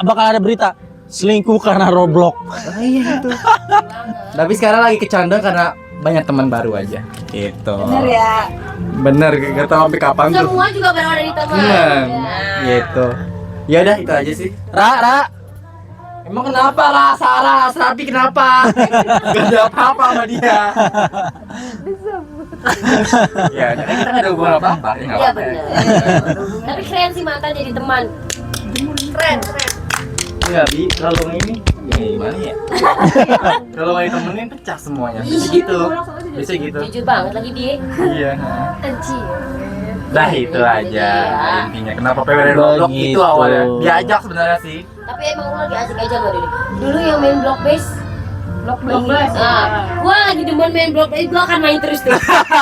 A: bakal ada berita selingkuh karena Roblox.
F: iya itu. Tapi sekarang lagi kecanda karena banyak teman baru aja. Gitu. Bener ya. Bener, gak tau sampai kapan tuh.
B: Semua juga berawal dari teman.
F: Bener.
B: Ya.
F: Gitu. Ya udah itu aja sih. Ra. Emang kenapa Ra? Sarah, Serabi kenapa? Gak ada apa-apa sama dia. Ya, jadi kita gak ada hubungan apa-apa. Ya, nggak
B: Iya
F: apa-apa.
B: bener. Tapi keren sih mantan jadi teman. Keren.
F: Iya, Bi, kalau ini gimana ya? Kalau mau ditemenin pecah semuanya. Bisa gitu. Bisa gitu.
B: Jujur banget lagi dia.
F: Iya.
B: Anjir.
F: Nah, itu aja intinya. Kenapa PWD Roblox itu
A: Begitu.
F: awalnya? Diajak sebenarnya sih.
B: Tapi emang lu lagi asik aja gak Dede? Dulu yang main block base.
C: Block-block.
B: Nah, gua lagi demen main block base, gua akan main terus tuh.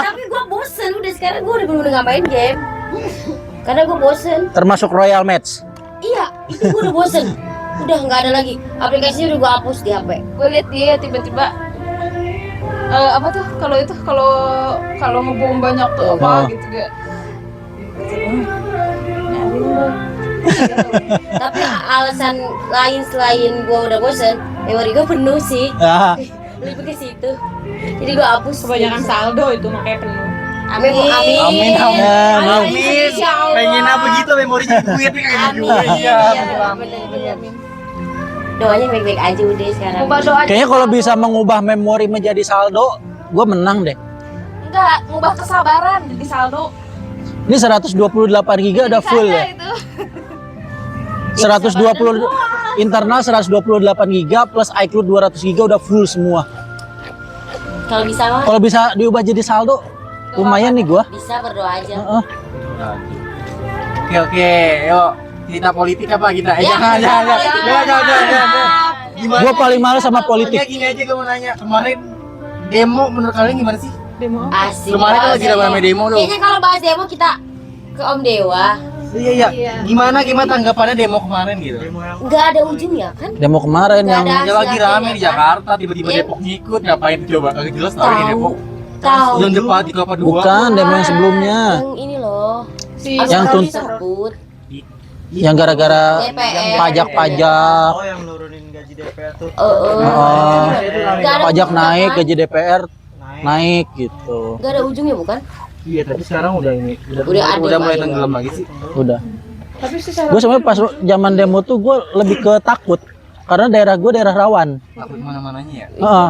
B: Tapi gua bosen udah sekarang gua udah bener-bener gak main game. Karena gua bosen.
A: Termasuk Royal Match.
B: Iya, itu gua udah bosen. Udah nggak ada lagi. Aplikasinya udah gua hapus di HP.
C: Gue lihat dia tiba-tiba apa tuh kalau ngebom banyak tuh apa
A: Oh.
C: gitu gak.
B: Tapi alasan lain selain gua udah bosen, memori gua penuh sih.
A: Ah,
B: Lebih ke situ. Jadi gua hapus.
C: Kebanyakan saldo itu makanya penuh.
B: Amin.
A: Amin.
F: Amin. Pengen apa gitu memorinya duit nih kayak
B: Amin.
F: gitu.
B: Iya, bener-bener. Doanya baik-baik aja udah sekarang.
C: Ubah doa
A: kayaknya kalau bisa mengubah memori menjadi saldo, gue menang deh.
C: enggak, ngubah kesabaran jadi saldo.
A: Ini 128 giga udah full ya.
C: Itu.
A: 120 internal 128 giga plus iCloud 200 giga udah full semua.
B: Kalau bisa mah
A: Kalau bisa diubah jadi saldo, lumayan nih gua.
B: bisa berdoa aja.
A: Heeh.
F: Oke, yuk. Kita politik apa kita?
B: Ya,
F: Jangan. Gimana?
A: Gua paling males sama politik.
F: Gini aja gue mau nanya. Kemarin demo menurut kalian gimana sih?
C: Demo.
B: Asik.
F: Kemarin kan lagi rame demo tuh.
B: Kayaknya kalau bahas demo kita ke Om Dewa.
F: Iya. Gimana tanggapannya demo kemarin gitu?
B: Nggak ada ujungnya kan?
A: Demo kemarin
B: Nggak
A: yang
B: ada.
F: Ya lagi rame di
B: Kan?
F: Jakarta, tiba-tiba
B: Iya.
F: Depok ngikut, ngapain coba? Kagak jelas tahu ini Depok.
B: Tahu.
F: Yang depan di Kelapa Dua.
A: bukan demo yang sebelumnya.
B: Yang ini loh.
C: Si
A: Yang
B: Asal
A: tun-
B: disebut
A: Yang gara-gara
B: DPR.
A: pajak-pajak,
F: Oh, yang nurunin gaji DPR tuh.
A: oh,
B: Nggak ada
A: pajak
B: ujungnya,
A: naik,
B: kan?
A: gaji DPR naik gitu.
B: Nggak ada ujungnya bukan?
F: Iya, tapi sekarang udah ini
B: Udah ada
F: udah mulai
B: lagi.
F: tenggelam lagi sih.
A: Udah.
C: Tapi secara
A: Gue sebenarnya pas zaman demo tuh gue lebih ke takut karena daerah gue daerah rawan.
F: Takut mana-mananya ya.
A: Heeh.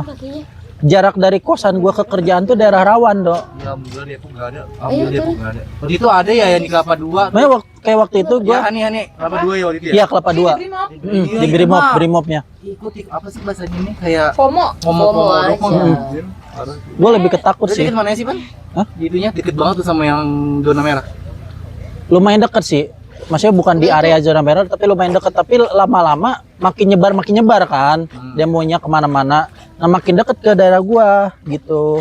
A: Jarak dari kosan gue ke kerjaan tuh daerah rawan, Dok.
F: Ya alhamdulillah dia tuh enggak ada. Alhamdulillah dia tuh enggak ada. Waktu itu ada ya yang di Kelapa 2.
A: Makanya kayak waktu itu gue,
F: Ya Hani Kelapa 2 ya waktu itu ya.
A: iya Kelapa 2.
C: Brimob.
A: Di Brimopnya.
F: Ikut apa sih bahasanya ini kayak
C: FOMO.
B: FOMO aja.
A: Gue lebih ketakut
F: Udah
A: sih.
F: deket mana sih, Pan?
A: Hah?
F: Itunya deket banget tuh sama yang zona merah.
A: Lumayan deket sih. Maksudnya bukan di area zona merah, tapi lumayan deket. Tapi lama-lama makin nyebar kan. Demonya kemana-mana. Nah makin deket ke daerah gua gitu.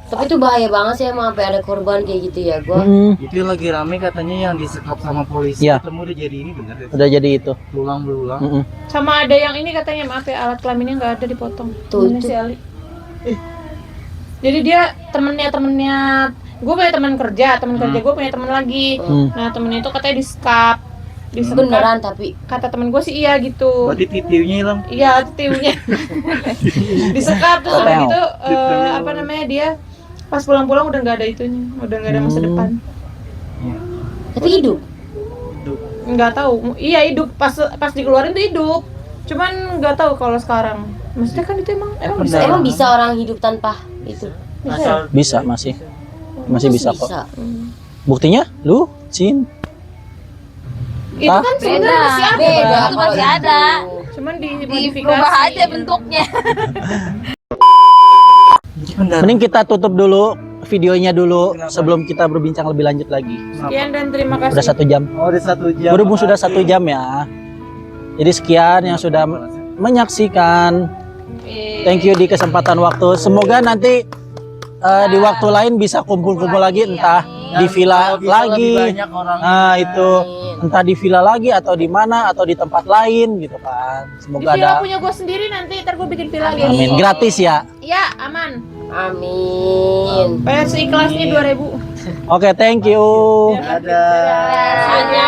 B: Tapi itu bahaya banget sih emang sampai ada korban kayak gitu ya gua.
F: Itu lagi rame katanya yang disekap sama polisi.
A: Iya.
F: Ketemu udah jadi ini bener ya.
A: Udah jadi itu.
F: Berulang.
A: Mm-mm.
C: Sama ada yang ini katanya maaf ya, alat kelaminnya nggak ada dipotong.
B: Tuh,
C: Temennya
B: itu.
C: si Ali. Jadi dia temennya gue punya teman kerja, teman kerja gue punya teman lagi. Nah temennya itu katanya disekap.
B: Beneran tapi
C: Kata temen gue sih iya gitu.
F: Berarti titiunya hilang.
C: Iya tiunya disekap tuh udah gitu apa namanya dia pas pulang-pulang udah nggak ada itunya, udah nggak ada masa depan.
B: tapi hidup.
C: Nggak tahu, iya hidup pas dikeluarin tuh hidup, cuman nggak tahu kalau sekarang. Maksudnya kan itu emang bisa.
B: Emang bisa orang hidup tanpa itu?
C: Bisa ya?
A: Bisa masih bisa kok.
B: Bisa.
A: Buktinya lu, Cin.
C: Itu kan sebenarnya masih ada.
B: Beda
G: Itu
B: kalau
G: masih
B: itu.
G: ada.
C: Cuman
G: Dirubah
C: dimodifikasi
G: aja bentuknya.
A: Mending kita tutup dulu videonya dulu sebelum kita berbincang lebih lanjut lagi.
C: Sekian dan terima kasih.
A: Udah 1 jam.
F: Oh, udah 1 jam.
A: Berhubung sudah 1 jam ya. Jadi sekian yang sudah menyaksikan. Thank you di kesempatan waktu. Semoga nanti di waktu lain bisa kumpul-kumpul lagi, entah di villa lagi.
F: Banyak orang.
A: Nah itu entah di villa lagi atau di mana atau di tempat lain gitu kan.
C: Di
A: Semoga
C: villa
A: ada.
C: punya gue sendiri nanti, ntar gue bikin villa lagi.
A: Amin. Gratis ya.
C: Iya aman.
B: Amin.
C: Bayar seikhlasnya 2.000.
A: Oke, thank you.
F: Ada.
B: Hanya